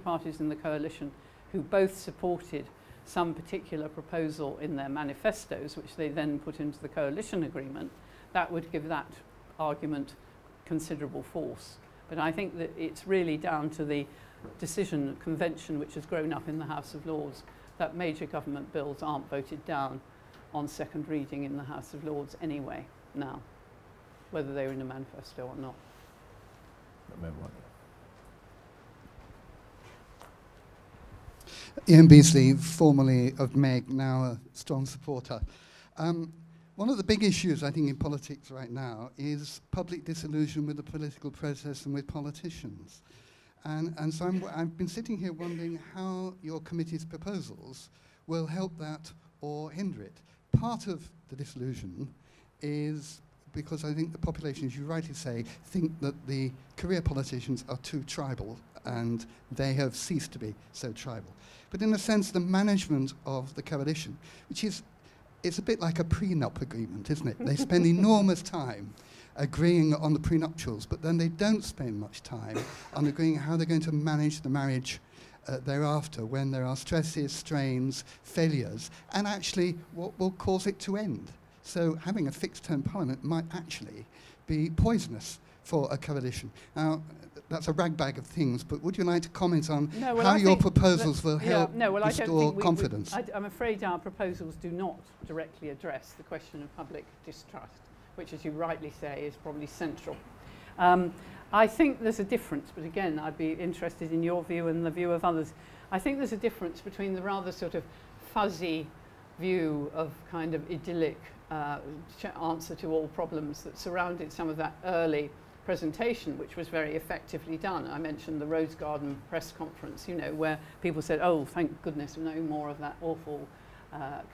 parties in the coalition who both supported some particular proposal in their manifestos, which they then put into the coalition agreement, that would give that argument considerable force. But I think that it's really down to the decision convention which has grown up in the House of Lords that major government bills aren't voted down on second reading in the House of Lords anyway now, whether they're in a manifesto or not. Ian Beasley, formerly of MEG, now a strong supporter. One of the big issues, I think, in politics right now is public disillusion with the political process and with politicians. And so I've been sitting here wondering how your committee's proposals will help that or hinder it. part of the disillusion is because I think the population, as you rightly say, think that the career politicians are too tribal, and they have ceased to be so tribal. But in a sense, the management of the coalition, which is, it's a bit like a prenup agreement, isn't it? They spend enormous time agreeing on the prenuptials, but then they don't spend much time on agreeing how they're going to manage the marriage thereafter, when there are stresses, strains, failures, and actually what will cause it to end. So having a fixed-term parliament might actually be poisonous for a coalition. Now, that's a ragbag of things, but would you like to comment on how your proposals will help restore confidence? I'm afraid our proposals do not directly address the question of public distrust, which, as you rightly say, is probably central. I think there's a difference, but again, I'd be interested in your view and the view of others. I think there's a difference between the rather sort of fuzzy view of kind of idyllic answer to all problems that surrounded some of that early presentation, which was very effectively done. I mentioned the Rose Garden press conference, you know, where people said, oh, thank goodness, no more of that awful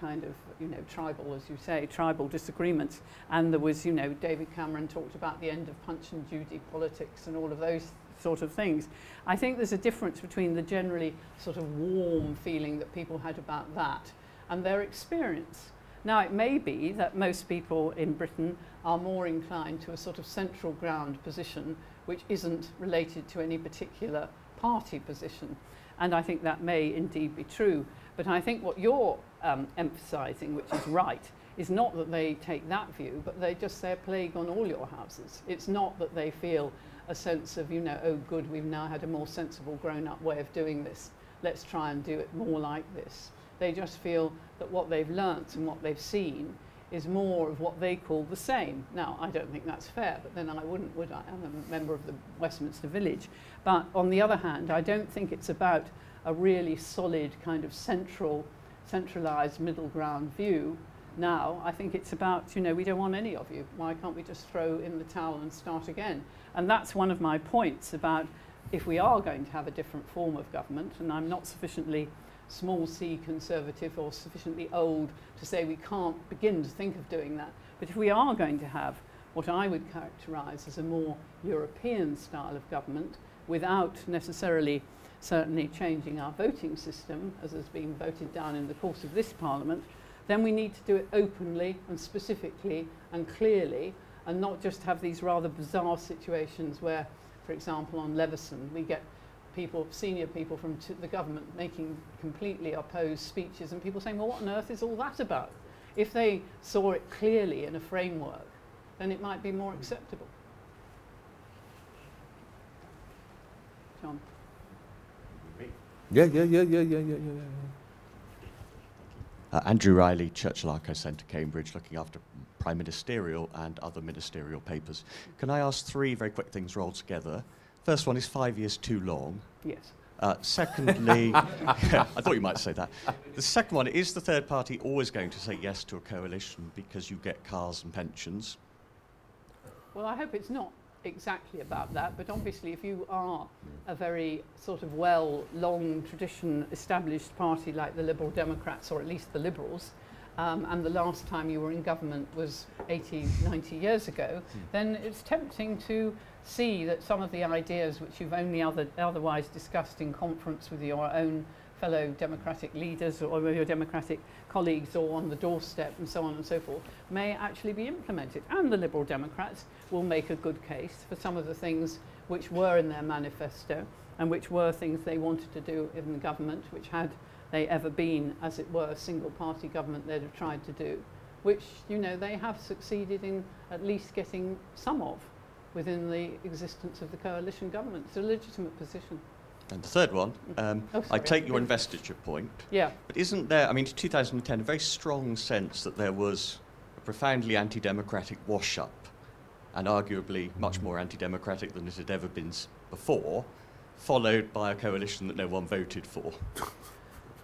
kind of, you know, tribal, as you say, tribal disagreements. And there was, you know, David Cameron talked about the end of Punch and Judy politics and all of those sort of things. I think there's a difference between the generally sort of warm feeling that people had about that and their experience. Now, it may be that most people in Britain are more inclined to a sort of central ground position which isn't related to any particular party position. And I think that may indeed be true. But I think what you're emphasising, which is right, is not that they take that view, but they just say a plague on all your houses. It's not that they feel a sense of, you know, oh good, we've now had a more sensible grown-up way of doing this. Let's try and do it more like this. They just feel that what they've learnt and what they've seen is more of what they call the same. Now, I don't think that's fair, but then I wouldn't, would I? I'm a member of the Westminster Village. But on the other hand, I don't think it's about a really solid kind of centralised middle ground view. Now, I think it's about, you know, we don't want any of you. Why can't we just throw in the towel and start again? And that's one of my points about if we are going to have a different form of government, and I'm not sufficiently small c conservative or sufficiently old to say we can't begin to think of doing that. But if we are going to have what I would characterise as a more European style of government without necessarily certainly changing our voting system, as has been voted down in the course of this Parliament, then we need to do it openly and specifically and clearly, and not just have these rather bizarre situations where, for example, on Leveson, we get people, senior people from the government making completely opposed speeches and people saying, well, what on earth is all that about? If they saw it clearly in a framework, then it might be more acceptable. John. Yeah. Andrew Riley, Churchill Archive Centre, Cambridge, looking after prime ministerial and other ministerial papers. Can I ask three very quick things rolled together? First one, is 5 years too long? Yes. Secondly, I thought you might say that. The second one, is the third party always going to say yes to a coalition because you get cars and pensions? Well, I hope it's not exactly about that, but obviously if you are a very sort of long tradition established party like the Liberal Democrats, or at least the Liberals, and the last time you were in government was 80, 90 years ago, then it's tempting to see that some of the ideas which you've only otherwise discussed in conference with your own fellow democratic leaders or with your democratic colleagues or on the doorstep and so on and so forth may actually be implemented. And the Liberal Democrats will make a good case for some of the things which were in their manifesto and which were things they wanted to do in the government, which had they ever been, as it were, a single party government they'd have tried to do, which, you know, they have succeeded in at least getting some of within the existence of the coalition government. It's a legitimate position. And the third one, I take your investiture point, but isn't there, I mean, in 2010, a very strong sense that there was a profoundly anti-democratic wash-up, and arguably much more anti-democratic than it had ever been before, followed by a coalition that no one voted for?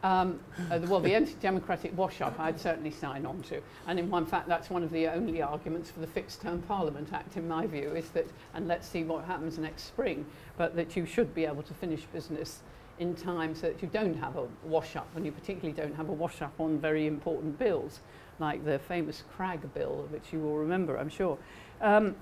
Well, the anti-democratic wash-up I'd certainly sign on to. And in fact, that's one of the only arguments for the Fixed Term Parliament Act, in my view, is that, and let's see what happens next spring, but that you should be able to finish business in time so that you don't have a wash-up, and you particularly don't have a wash-up on very important bills. like the famous Cragg Bill, which you will remember, I'm sure. A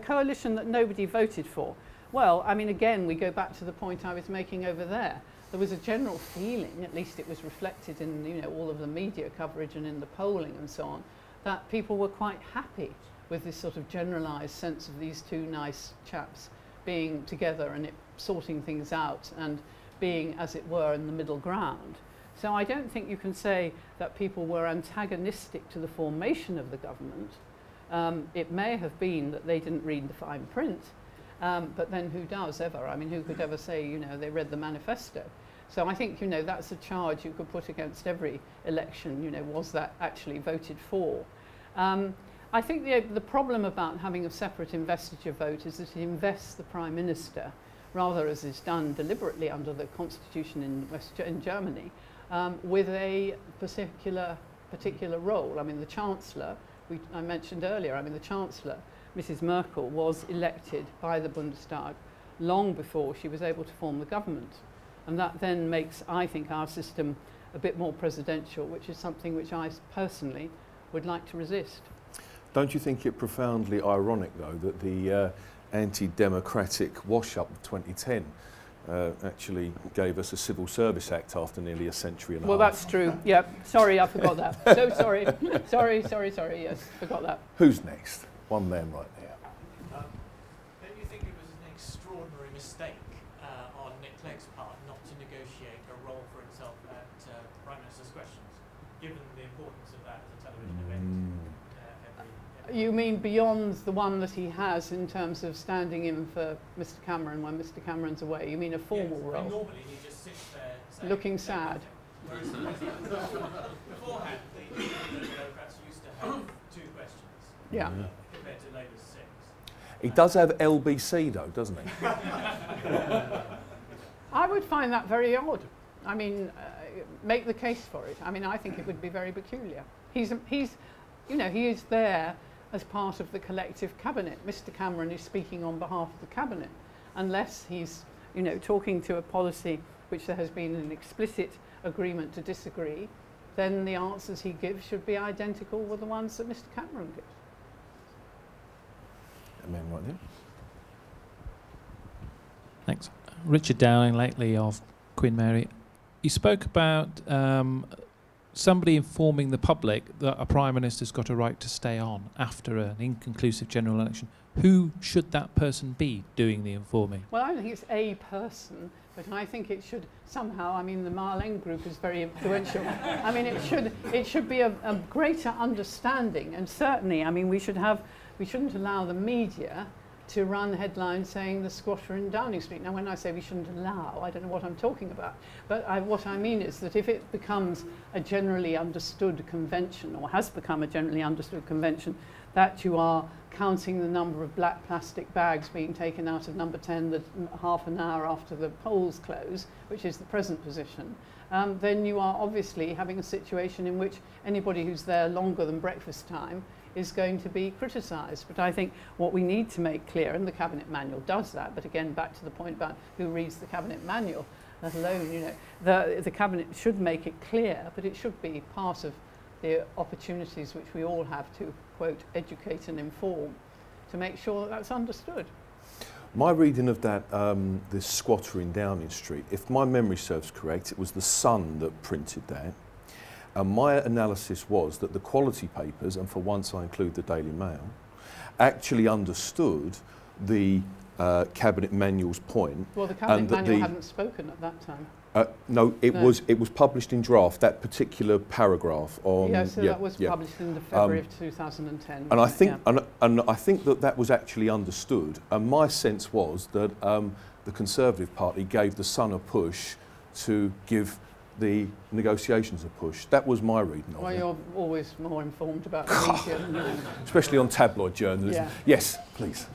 coalition that nobody voted for. Well, I mean, again, we go back to the point I was making over there. There was a general feeling, at least it was reflected in, you know, all of the media coverage and in the polling and so on, that people were quite happy with this sort of generalised sense of these two nice chaps being together and it sorting things out and being, as it were, in the middle ground. So I don't think you can say that people were antagonistic to the formation of the government. It may have been that they didn't read the fine print, but then who does ever? I mean, who could ever say, you know, they read the manifesto? So I think, you know, that's a charge you could put against every election, you know, was that actually voted for? I think the problem about having a separate investiture vote is that it invests the Prime Minister, rather as is done deliberately under the constitution in Germany, with a particular role. I mean, the Chancellor, I mentioned earlier, I mean, the Chancellor, Mrs. Merkel, was elected by the Bundestag long before she was able to form the government. And that then makes, I think, our system a bit more presidential, which is something which I personally would like to resist. Don't you think it profoundly ironic, though, that the anti-democratic wash-up of 2010 actually gave us a Civil Service Act after nearly a century and a half? Well, that's true. Yeah, sorry, I forgot that. So sorry. sorry, yes, forgot that. Who's next? One man right there. Don't you think it was an extraordinary mistake on Nick Clegg's part not to negotiate a role for himself at Prime Minister's Questions, given the importance of that as a television event? You mean beyond the one that he has in terms of standing in for Mr. Cameron when Mr. Cameron's away? You mean a formal role? Normally he just sits there saying, looking sad. Beforehand, the Democrats used to have 2 questions. Yeah. Compared to Labour's 6. He does have LBC, though, doesn't he? I would find that very odd. I mean, make the case for it. I mean, I think it would be very peculiar. He's you know, he is there as part of the collective cabinet. Mr. Cameron is speaking on behalf of the cabinet. Unless he's, you know, talking to a policy which there has been an explicit agreement to disagree, then the answers he gives should be identical with the ones that Mr. Cameron gives. Man right there. Thanks. Richard Dowling, lately of Queen Mary. You spoke about somebody informing the public that a Prime Minister's got a right to stay on after an inconclusive general election. Who should that person be doing the informing? Well, I don't think it's a person, but I think it should somehow, I mean, the Marlene group is very influential. I mean, it should be a greater understanding, and certainly, I mean, we shouldn't allow the media to run headlines saying the squatter in Downing Street. Now, when I say we shouldn't allow, I don't know what I'm talking about. But what I mean is that if it becomes a generally understood convention, or has become a generally understood convention, that you are counting the number of black plastic bags being taken out of number 10 half an hour after the polls close, which is the present position, then you are obviously having a situation in which anybody who's there longer than breakfast time is going to be criticised. But I think what we need to make clear, and the Cabinet Manual does that, but again, back to the point about who reads the Cabinet Manual, let alone, you know, the Cabinet should make it clear, but it should be part of the opportunities which we all have to, quote, educate and inform, to make sure that that's understood. My reading of that, this squatter in Downing Street, if my memory serves correct, it was the Sun that printed that. And my analysis was that the quality papers, and for once I include the Daily Mail, actually understood the Cabinet Manual's point. Well, the Cabinet Manual hadn't spoken at that time. No, it was published in draft, that particular paragraph on. Yeah, so that was published in the February of 2010. And I think, and I think that was actually understood. And my sense was that the Conservative Party gave the Sun a push to give the negotiations a push. That was my reading of it. Well, you're always more informed about the media than you. Especially on tabloid journalism. Yeah. Yes, please.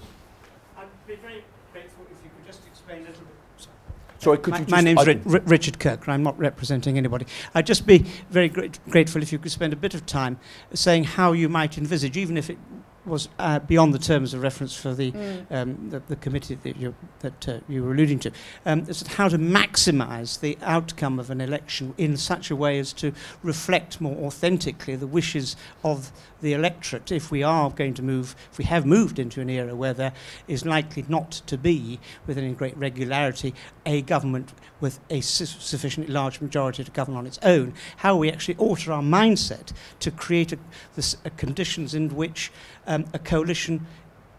I'd be very grateful if you could just explain a little bit. Sorry, could you just... My name's Richard Kirk. I'm not representing anybody. I'd just be very grateful if you could spend a bit of time saying how you might envisage, even if it was beyond the terms of reference for the committee that you were alluding to. Is how to maximise the outcome of an election in such a way as to reflect more authentically the wishes of the electorate. If we are going to move, if we have moved into an era where there is likely not to be, with any great regularity, a government with a sufficiently large majority to govern on its own, how we actually alter our mindset to create conditions in which a coalition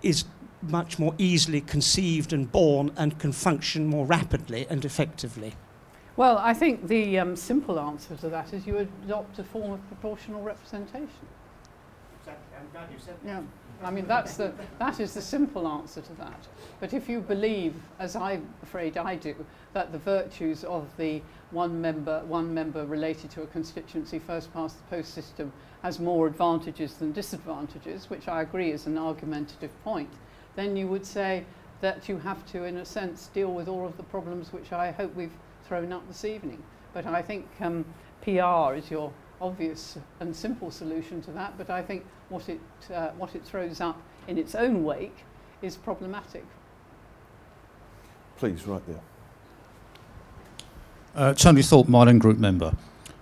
is much more easily conceived and born and can function more rapidly and effectively. Well, I think the simple answer to that is you adopt a form of proportional representation. Exactly. I'm glad you said that. Yeah. I mean, that is the simple answer to that. But if you believe, as I'm afraid I do, that the virtues of the one member related to a constituency first past the post system has more advantages than disadvantages, which I agree is an argumentative point, then you would say that you have to, in a sense, deal with all of the problems which I hope we've thrown up this evening. But I think PR is your obvious and simple solution to that, but I think what it throws up in its own wake is problematic. Please, right there. Tony Thorpe, Marlin Group member.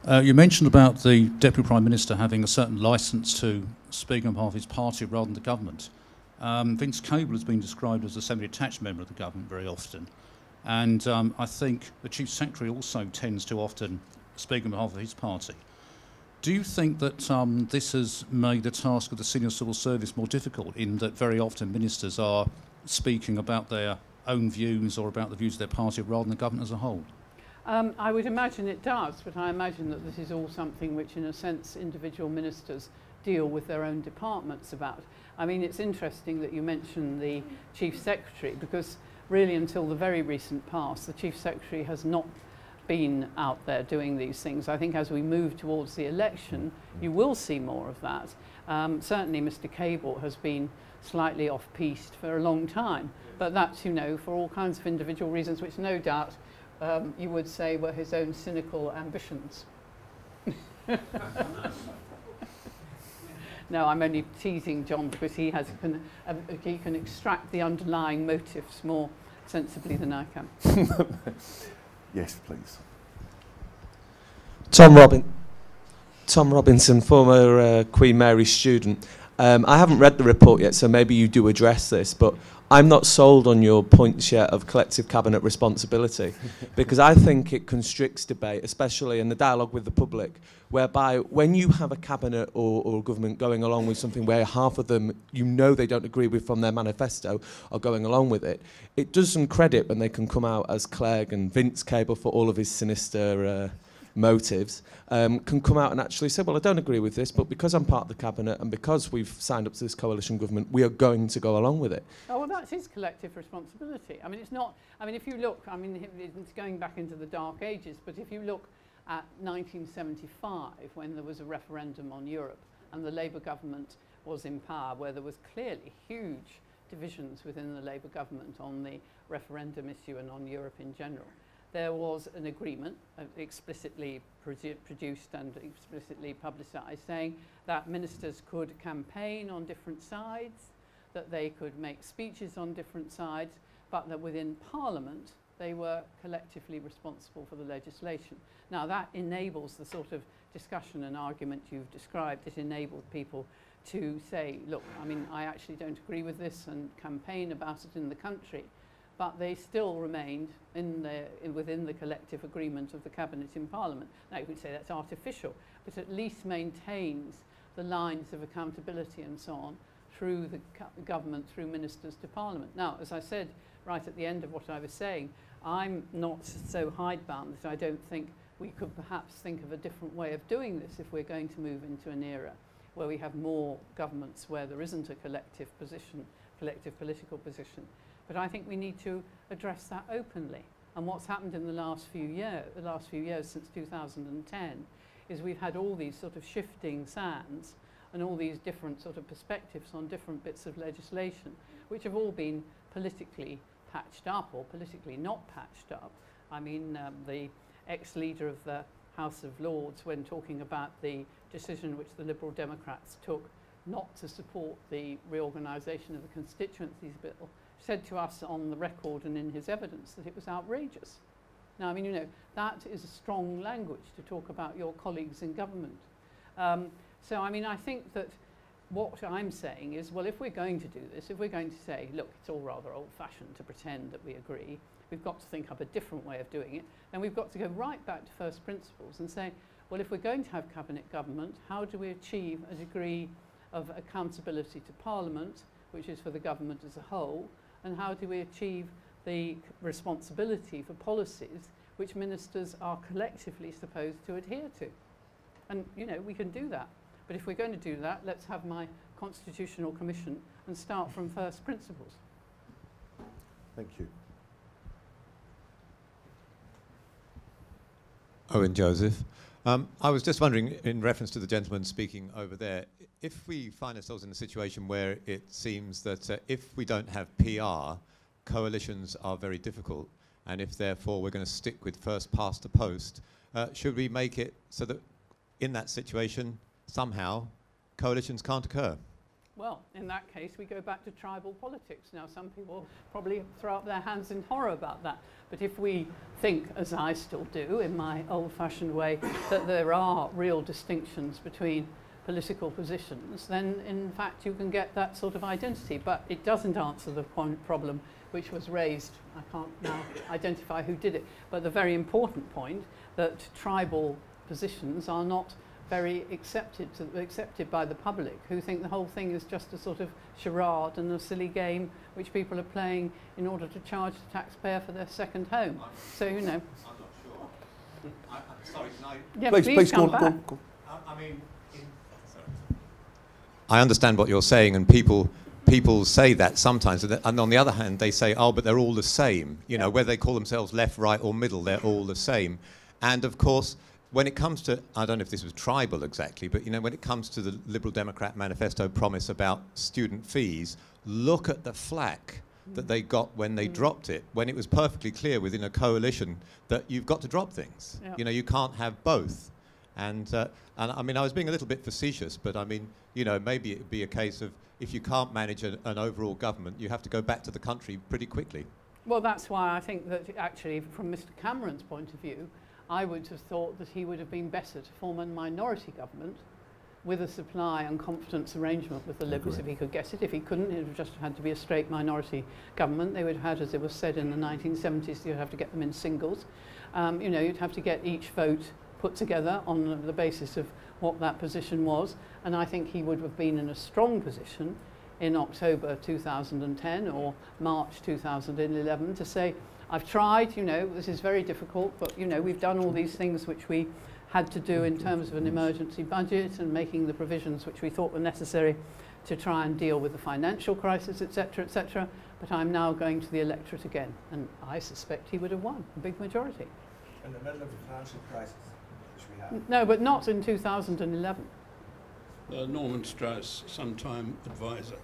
You mentioned about the Deputy Prime Minister having a certain licence to speak on behalf of his party rather than the government. Vince Cable has been described as a semi-detached member of the government very often, and I think the Chief Secretary also tends to often speak on behalf of his party. Do you think that this has made the task of the senior civil service more difficult, in that very often ministers are speaking about their own views or about the views of their party rather than the government as a whole? I would imagine it does, but I imagine that this is all something which, in a sense, individual ministers deal with their own departments about. I mean, it's interesting that you mention the Chief Secretary, because really until the very recent past, the Chief Secretary has not been out there doing these things. I think as we move towards the election, you will see more of that. Certainly Mr. Cable has been slightly off-piste for a long time, but that's, you know, for all kinds of individual reasons, which no doubt you would say were his own cynical ambitions. No, I'm only teasing John, because he can extract the underlying motives more sensibly than I can. Yes, please. Tom Robinson, former Queen Mary student. I haven't read the report yet, so maybe you do address this, but I'm not sold on your points yet of collective cabinet responsibility, because I think it constricts debate, especially in the dialogue with the public, whereby when you have a cabinet or government going along with something where half of them, you know, they don't agree with from their manifesto, are going along with it, it does some credit when they can come out as Clegg and Vince Cable, for all of his sinister motives, can come out and actually say, well, I don't agree with this, but because I'm part of the cabinet and because we've signed up to this coalition government, we are going to go along with it. Oh, well, that's his collective responsibility. I mean, it's not, I mean, if you look, I mean, it's going back into the dark ages, but if you look at 1975, when there was a referendum on Europe and the Labour government was in power, where there was clearly huge divisions within the Labour government on the referendum issue and on Europe in general, there was an agreement explicitly produced and explicitly publicised, saying that ministers could campaign on different sides, that they could make speeches on different sides, but that within Parliament they were collectively responsible for the legislation. Now that enables the sort of discussion and argument you've described. It enabled people to say, look, I mean, I actually don't agree with this, and campaign about it in the country, but they still remained within the collective agreement of the Cabinet in Parliament. Now you could say that's artificial, but at least maintains the lines of accountability and so on through the government, through ministers to Parliament. Now, as I said right at the end of what I was saying, I'm not so hidebound that I don't think we could perhaps think of a different way of doing this if we're going to move into an era where we have more governments where there isn't a collective position, collective political position. But I think we need to address that openly. And what's happened in the last few years since 2010, is we've had all these sort of shifting sands and all these different sort of perspectives on different bits of legislation, which have all been politically patched up or politically not patched up. I mean, the ex-leader of the House of Lords, when talking about the decision which the Liberal Democrats took not to support the reorganisation of the constituencies bill, said to us on the record and in his evidence that it was outrageous. Now, I mean, you know, that is a strong language to talk about your colleagues in government. So, I mean, I think that what I'm saying is, well, if we're going to do this, if we're going to say, look, it's all rather old-fashioned to pretend that we agree, we've got to think up a different way of doing it, then we've got to go right back to first principles and say, well, if we're going to have cabinet government, how do we achieve a degree of accountability to Parliament, which is for the government as a whole, and how do we achieve the responsibility for policies which ministers are collectively supposed to adhere to? And, you know, we can do that. But if we're going to do that, let's have my constitutional commission and start from first principles. Thank you. Owen Joseph. I was just wondering, in reference to the gentleman speaking over there, if we find ourselves in a situation where it seems that if we don't have PR, coalitions are very difficult, and if therefore we're going to stick with first past the post, should we make it so that in that situation, somehow, coalitions can't occur? Well, in that case, we go back to tribal politics. Now, some people probably throw up their hands in horror about that. But if we think, as I still do, in my old-fashioned way, that there are real distinctions between political positions, then, in fact, you can get that sort of identity. But it doesn't answer the problem which was raised. I can't now identify who did it. But the very important point that tribal positions are not very accepted by the public, who think the whole thing is just a sort of charade and a silly game which people are playing in order to charge the taxpayer for their second home. So, you know. I'm not sure. Sorry, can I? Yeah, please come back. Go. I mean, I understand what you're saying, and people say that sometimes, and on the other hand, they say, oh, but they're all the same. You know, whether they call themselves left, right, or middle, they're all the same. And of course, when it comes to, I don't know if this was tribal exactly, but you know, when it comes to the Liberal Democrat manifesto promise about student fees, look at the flack that they got when they dropped it, when it was perfectly clear within a coalition that you've got to drop things. Yep. You know, you can't have both. And I mean, I was being a little bit facetious, but I mean, you know, maybe it would be a case of if you can't manage an overall government, you have to go back to the country pretty quickly. Well, that's why I think that actually, from Mr. Cameron's point of view, I would have thought that he would have been better to form a minority government with a supply and confidence arrangement with the Liberals if he could get it. If he couldn't, it would have just had to be a straight minority government. They would have had, as it was said in the 1970s, you'd have to get them in singles. You know, you'd have to get each vote put together on the basis of what that position was. And I think he would have been in a strong position in October 2010 or March 2011 to say, I've tried, you know, this is very difficult, but, you know, we've done all these things which we had to do in terms of an emergency budget and making the provisions which we thought were necessary to try and deal with the financial crisis, etc., but I'm now going to the electorate again. And I suspect he would have won, a big majority. In the middle of the financial crisis, which we have. No, but not in 2011. Norman Strauss, sometime advisor.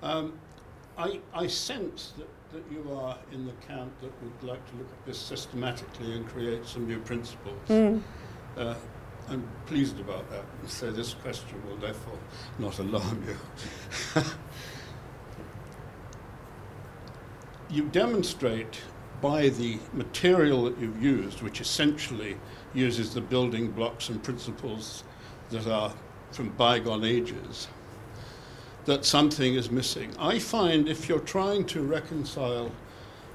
I sense that you are in the camp that would like to look at this systematically and create some new principles. I'm pleased about that, so this question will therefore not alarm you. You demonstrate by the material that you've used, which essentially uses the building blocks and principles that are from bygone ages, that something is missing. I find if you're trying to reconcile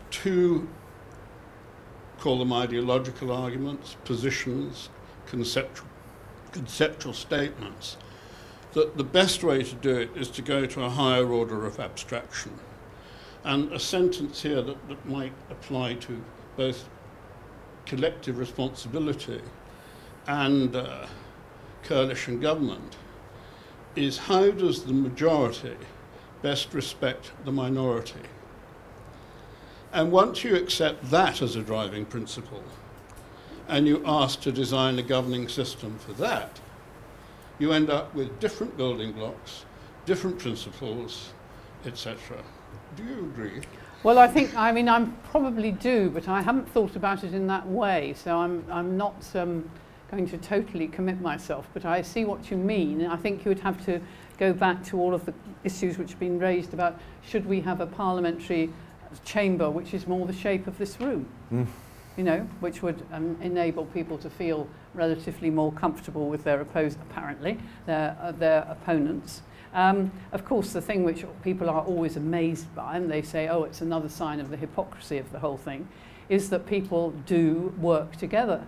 two, call them ideological arguments, positions, conceptual statements, that the best way to do it is to go to a higher order of abstraction. And a sentence here that might apply to both collective responsibility and coalition government is, how does the majority best respect the minority? And once you accept that as a driving principle, and you ask to design a governing system for that, you end up with different building blocks, different principles, etc. Do you agree? Well, I mean, I probably do, but I haven't thought about it in that way, so I'm not going going to totally commit myself, but I see what you mean. And I think you would have to go back to all of the issues which have been raised about should we have a parliamentary chamber which is more the shape of this room, you know, which would enable people to feel relatively more comfortable with their their opponents. Of course, the thing which people are always amazed by, and they say, oh, it's another sign of the hypocrisy of the whole thing, is that people do work together,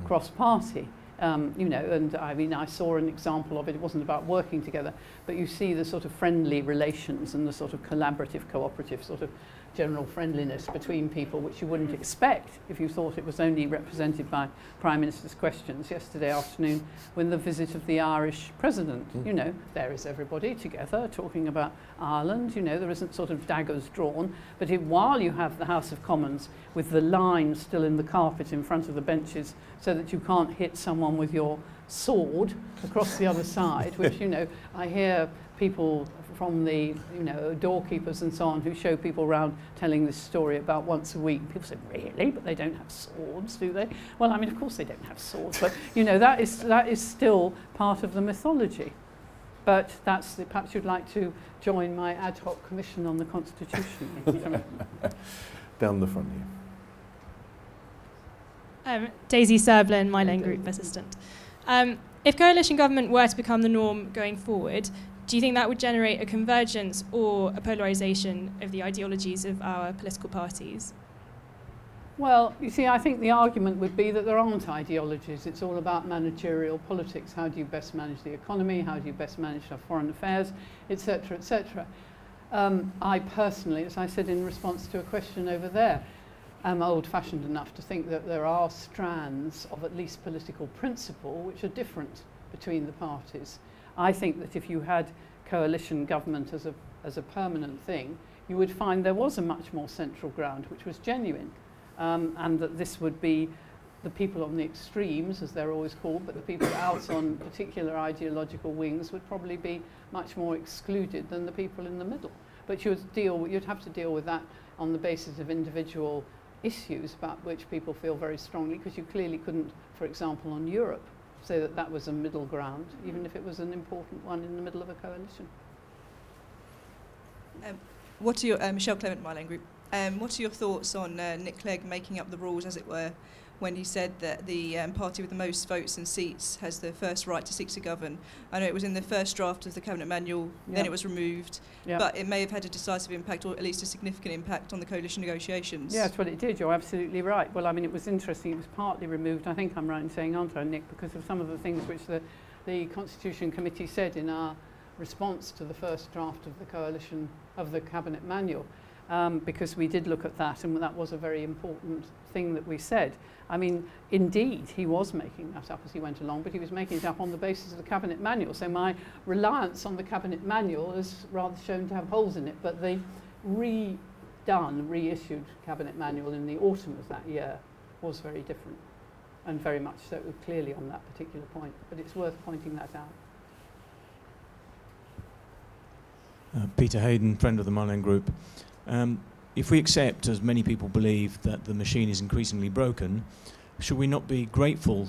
cross-party. You know, and I mean, I saw an example of it. It wasn't about working together, but you see the sort of friendly relations and the sort of collaborative, cooperative sort of general friendliness between people, which you wouldn't expect if you thought it was only represented by Prime Minister's questions yesterday afternoon when the visit of the Irish President. You know, there is everybody together talking about Ireland. You know, there isn't sort of daggers drawn, but while you have the House of Commons with the line still in the carpet in front of the benches so that you can't hit someone with your sword across the other side, which, you know, I hear people from the, you know, doorkeepers and so on who show people around telling this story about once a week. People say, really? But they don't have swords, do they? Well, I mean, of course they don't have swords, but, you know, that is still part of the mythology. But that's perhaps you'd like to join my ad hoc commission on the Constitution. Down the front here. Daisy Serblin, My Lane Group Assistant. If coalition government were to become the norm going forward, do you think that would generate a convergence or a polarisation of the ideologies of our political parties? Well, you see, I think the argument would be that there aren't ideologies. It's all about managerial politics. How do you best manage the economy? How do you best manage our foreign affairs, etc., etc. I personally, as I said in response to a question over there, am old-fashioned enough to think that there are strands of at least political principle which are different between the parties. I think that if you had coalition government as a permanent thing, you would find there was a much more central ground which was genuine, and that this would be the people on the extremes, as they're always called, but the people out on particular ideological wings would probably be much more excluded than the people in the middle. But you'd have to deal with that on the basis of individual issues about which people feel very strongly, because you clearly couldn't, for example, on Europe, say that that was a middle ground, even if it was an important one in the middle of a coalition. What are your Michelle Clement, My Lane Group? What are your thoughts on Nick Clegg making up the rules, as it were, when he said that the party with the most votes and seats has the first right to seek to govern? I know it was in the first draft of the Cabinet Manual, then it was removed, but it may have had a decisive impact, or at least a significant impact, on the coalition negotiations. Yes, well, it did. You're absolutely right. Well, I mean, it was interesting. It was partly removed, I think I'm right in saying, aren't I, Nick, because of some of the things which the Constitution Committee said in our response to the first draft of the coalition, of the Cabinet Manual. Because we did look at that, and that was a very important thing that we said. I mean, indeed, he was making that up as he went along, but he was making it up on the basis of the Cabinet Manual. So my reliance on the Cabinet Manual is rather shown to have holes in it, but the reissued Cabinet Manual in the autumn of that year was very different, and very much so clearly on that particular point. But it's worth pointing that out. Peter Hayden, friend of the My Lane Group. If we accept, as many people believe, that the machine is increasingly broken, should we not be grateful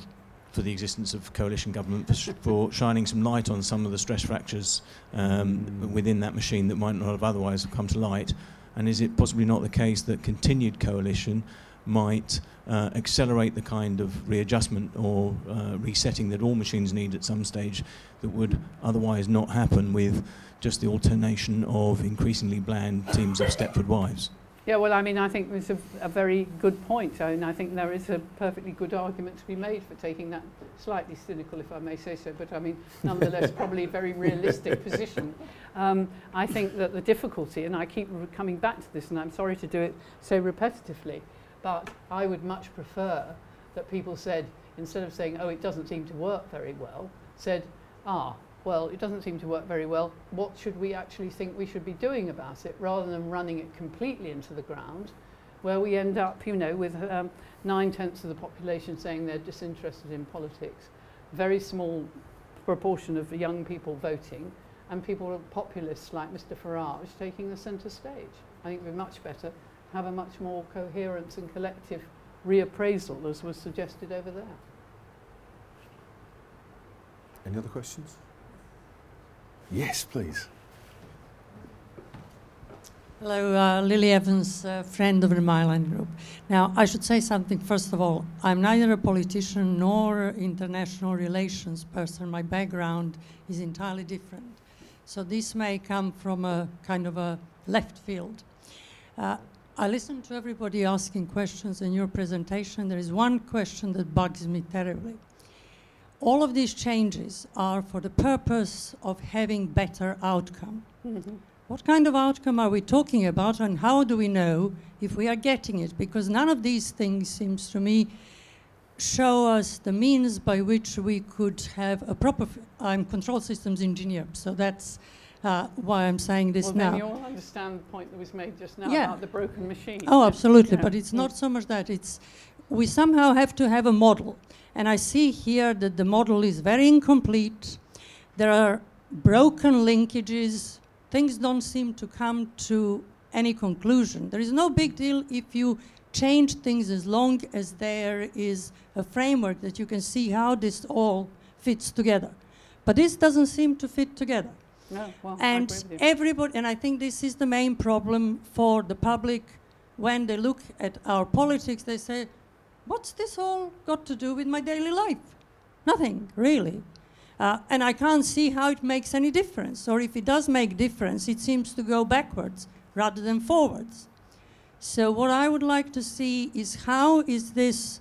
for the existence of coalition government for shining some light on some of the stress fractures within that machine that might not have otherwise come to light? And is it possibly not the case that continued coalition might accelerate the kind of readjustment or resetting that all machines need at some stage that would otherwise not happen with just the alternation of increasingly bland teams of Stepford wives? Yeah, well, I mean, I think it's a very good point. I mean, I think there is a perfectly good argument to be made for taking that slightly cynical, if I may say so, but I mean, nonetheless, probably a very realistic position. I think that the difficulty, and I keep coming back to this, and I'm sorry to do it so repetitively, but I would much prefer that people said, instead of saying, oh, it doesn't seem to work very well, said, well, it doesn't seem to work very well, what should we actually think we should be doing about it, rather than running it completely into the ground, where we end up, you know, with 9/10 of the population saying they're disinterested in politics, very small proportion of young people voting, and people, populists like Mr. Farage, taking the centre stage. I think it would be much better to have a much more coherent and collective reappraisal, as was suggested over there. Any other questions? Yes, please. Hello, Lily Evans, friend of the Myline Group. Now, I should say something first of all. I'm neither a politician nor international relations person. My background is entirely different. So this may come from a kind of a left field. I listened to everybody asking questions in your presentation. There is one question that bugs me terribly. All of these changes are for the purpose of having better outcome. Mm-hmm. What kind of outcome are we talking about, and how do we know if we are getting it? Because none of these things, seems to me, show us the means by which we could have a proper... I'm control systems engineer, so that's why I'm saying this now. Well, then you'll understand the point that was made just now about the broken machine. Oh, absolutely, but it's not so much that. It's we somehow have to have a model. And I see here that the model is very incomplete. There are broken linkages. Things don't seem to come to any conclusion. There is no big deal if you change things as long as there is a framework that you can see how this all fits together. But this doesn't seem to fit together. No, well, and everybody, and I think this is the main problem for the public. When they look at our politics, they say, what's this all got to do with my daily life? Nothing, really. And I can't see how it makes any difference. Or if it does make difference, it seems to go backwards rather than forwards. So what I would like to see is how is this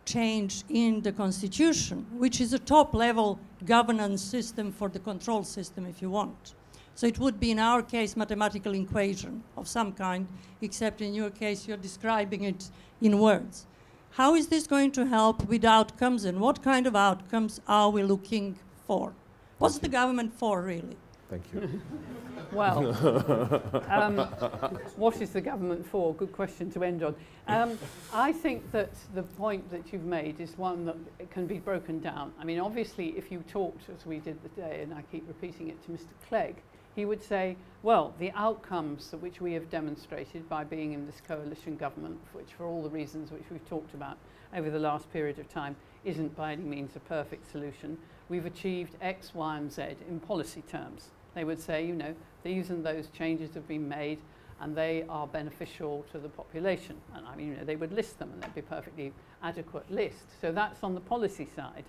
changed in the Constitution, which is a top-level governance system for the control system, if you want. So it would be, in our case, mathematical equation of some kind, except in your case, you're describing it in words. How is this going to help with outcomes, and what kind of outcomes are we looking for? What's the government for, really? Thank you. Well, what is the government for? Good question to end on. I think that the point that you've made is one that can be broken down. I mean, obviously, if you talked, as we did today, and I keep repeating it to Mr. Clegg, he would say, well, the outcomes which we have demonstrated by being in this coalition government, which for all the reasons which we've talked about over the last period of time, isn't by any means a perfect solution. We've achieved X, Y, and Z in policy terms. They would say, you know, these and those changes have been made and they are beneficial to the population. And I mean, you know, they would list them and they'd be a perfectly adequate list. So that's on the policy side.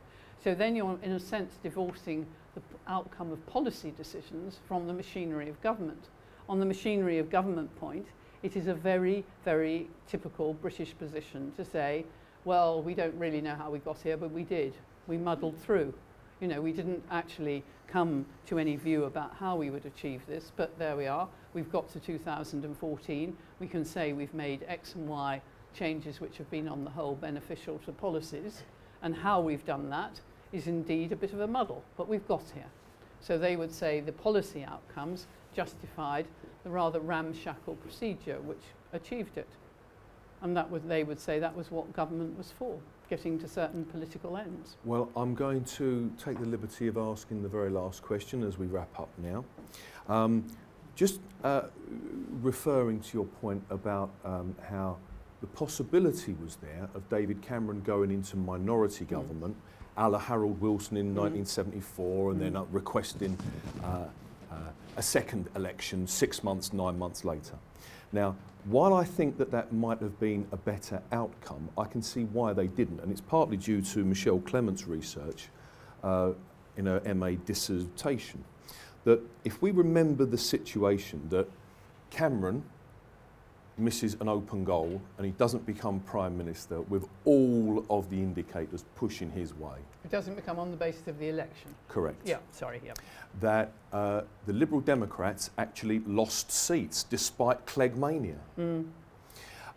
So then you're, in a sense, divorcing the outcome of policy decisions from the machinery of government. On the machinery of government point, it is a very, very typical British position to say, well, we don't really know how we got here, but we did. We muddled through. You know, we didn't actually come to any view about how we would achieve this, but there we are. We've got to 2014. We can say we've made X and Y changes which have been on the whole beneficial to policies, and how we've done that is indeed a bit of a muddle, but we've got here. So they would say the policy outcomes justified the rather ramshackle procedure which achieved it. And that would, they would say that was what government was for, getting to certain political ends. Well, I'm going to take the liberty of asking the very last question as we wrap up now. Just referring to your point about how the possibility was there of David Cameron going into minority government, a la Harold Wilson in 1974, and then requesting a second election 6 months, 9 months later. Now, while I think that that might have been a better outcome, I can see why they didn't, and it's partly due to Michelle Clement's research in her MA dissertation, that if we remember the situation that Cameron misses an open goal and he doesn't become Prime Minister with all of the indicators pushing his way. It doesn't become on the basis of the election. Correct. Yeah, sorry, yeah. That the Liberal Democrats actually lost seats despite Cleggmania.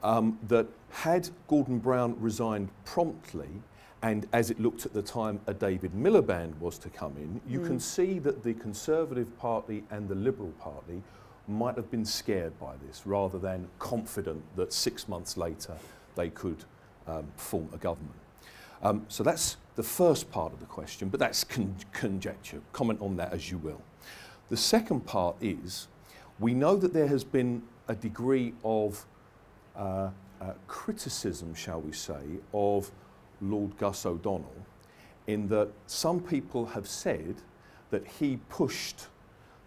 That had Gordon Brown resigned promptly, and as it looked at the time a David Miliband was to come in, you can see that the Conservative Party and the Liberal Party might have been scared by this rather than confident that 6 months later they could form a government. So that's the first part of the question, but that's conjecture. Comment on that as you will. The second part is, we know that there has been a degree of criticism, shall we say, of Lord Gus O'Donnell in that some people have said that he pushed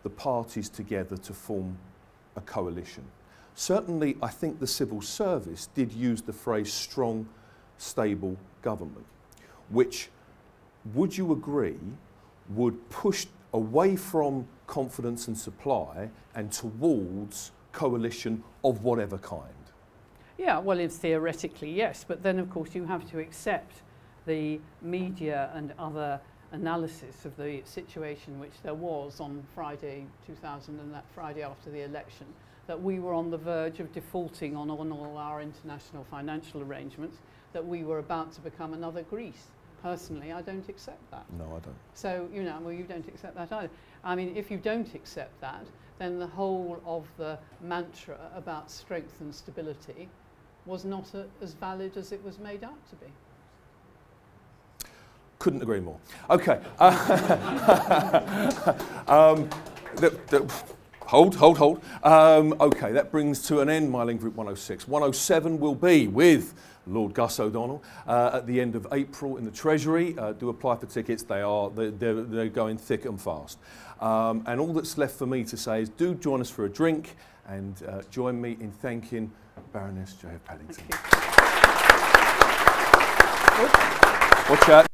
the parties together to form a coalition. Certainly, I think the civil service did use the phrase strong, stable government, which, would you agree, would push away from confidence and supply and towards coalition of whatever kind? Yeah, well, it's theoretically, yes, but then, of course, you have to accept the media and other analysis of the situation which there was on Friday 2000 and that Friday after the election, that we were on the verge of defaulting on all our international financial arrangements, that we were about to become another Greece. Personally, I don't accept that. No, I don't. So, you know, well, you don't accept that either. I mean, if you don't accept that, then the whole of the mantra about strength and stability was not as valid as it was made out to be. Couldn't agree more. Okay. Hold. Okay, that brings to an end Myling Group 106. 107 will be with Lord Gus O'Donnell at the end of April in the Treasury. Do apply for tickets. They're going thick and fast. And all that's left for me to say is do join us for a drink and join me in thanking Baroness J.F. Paddington. Watch out.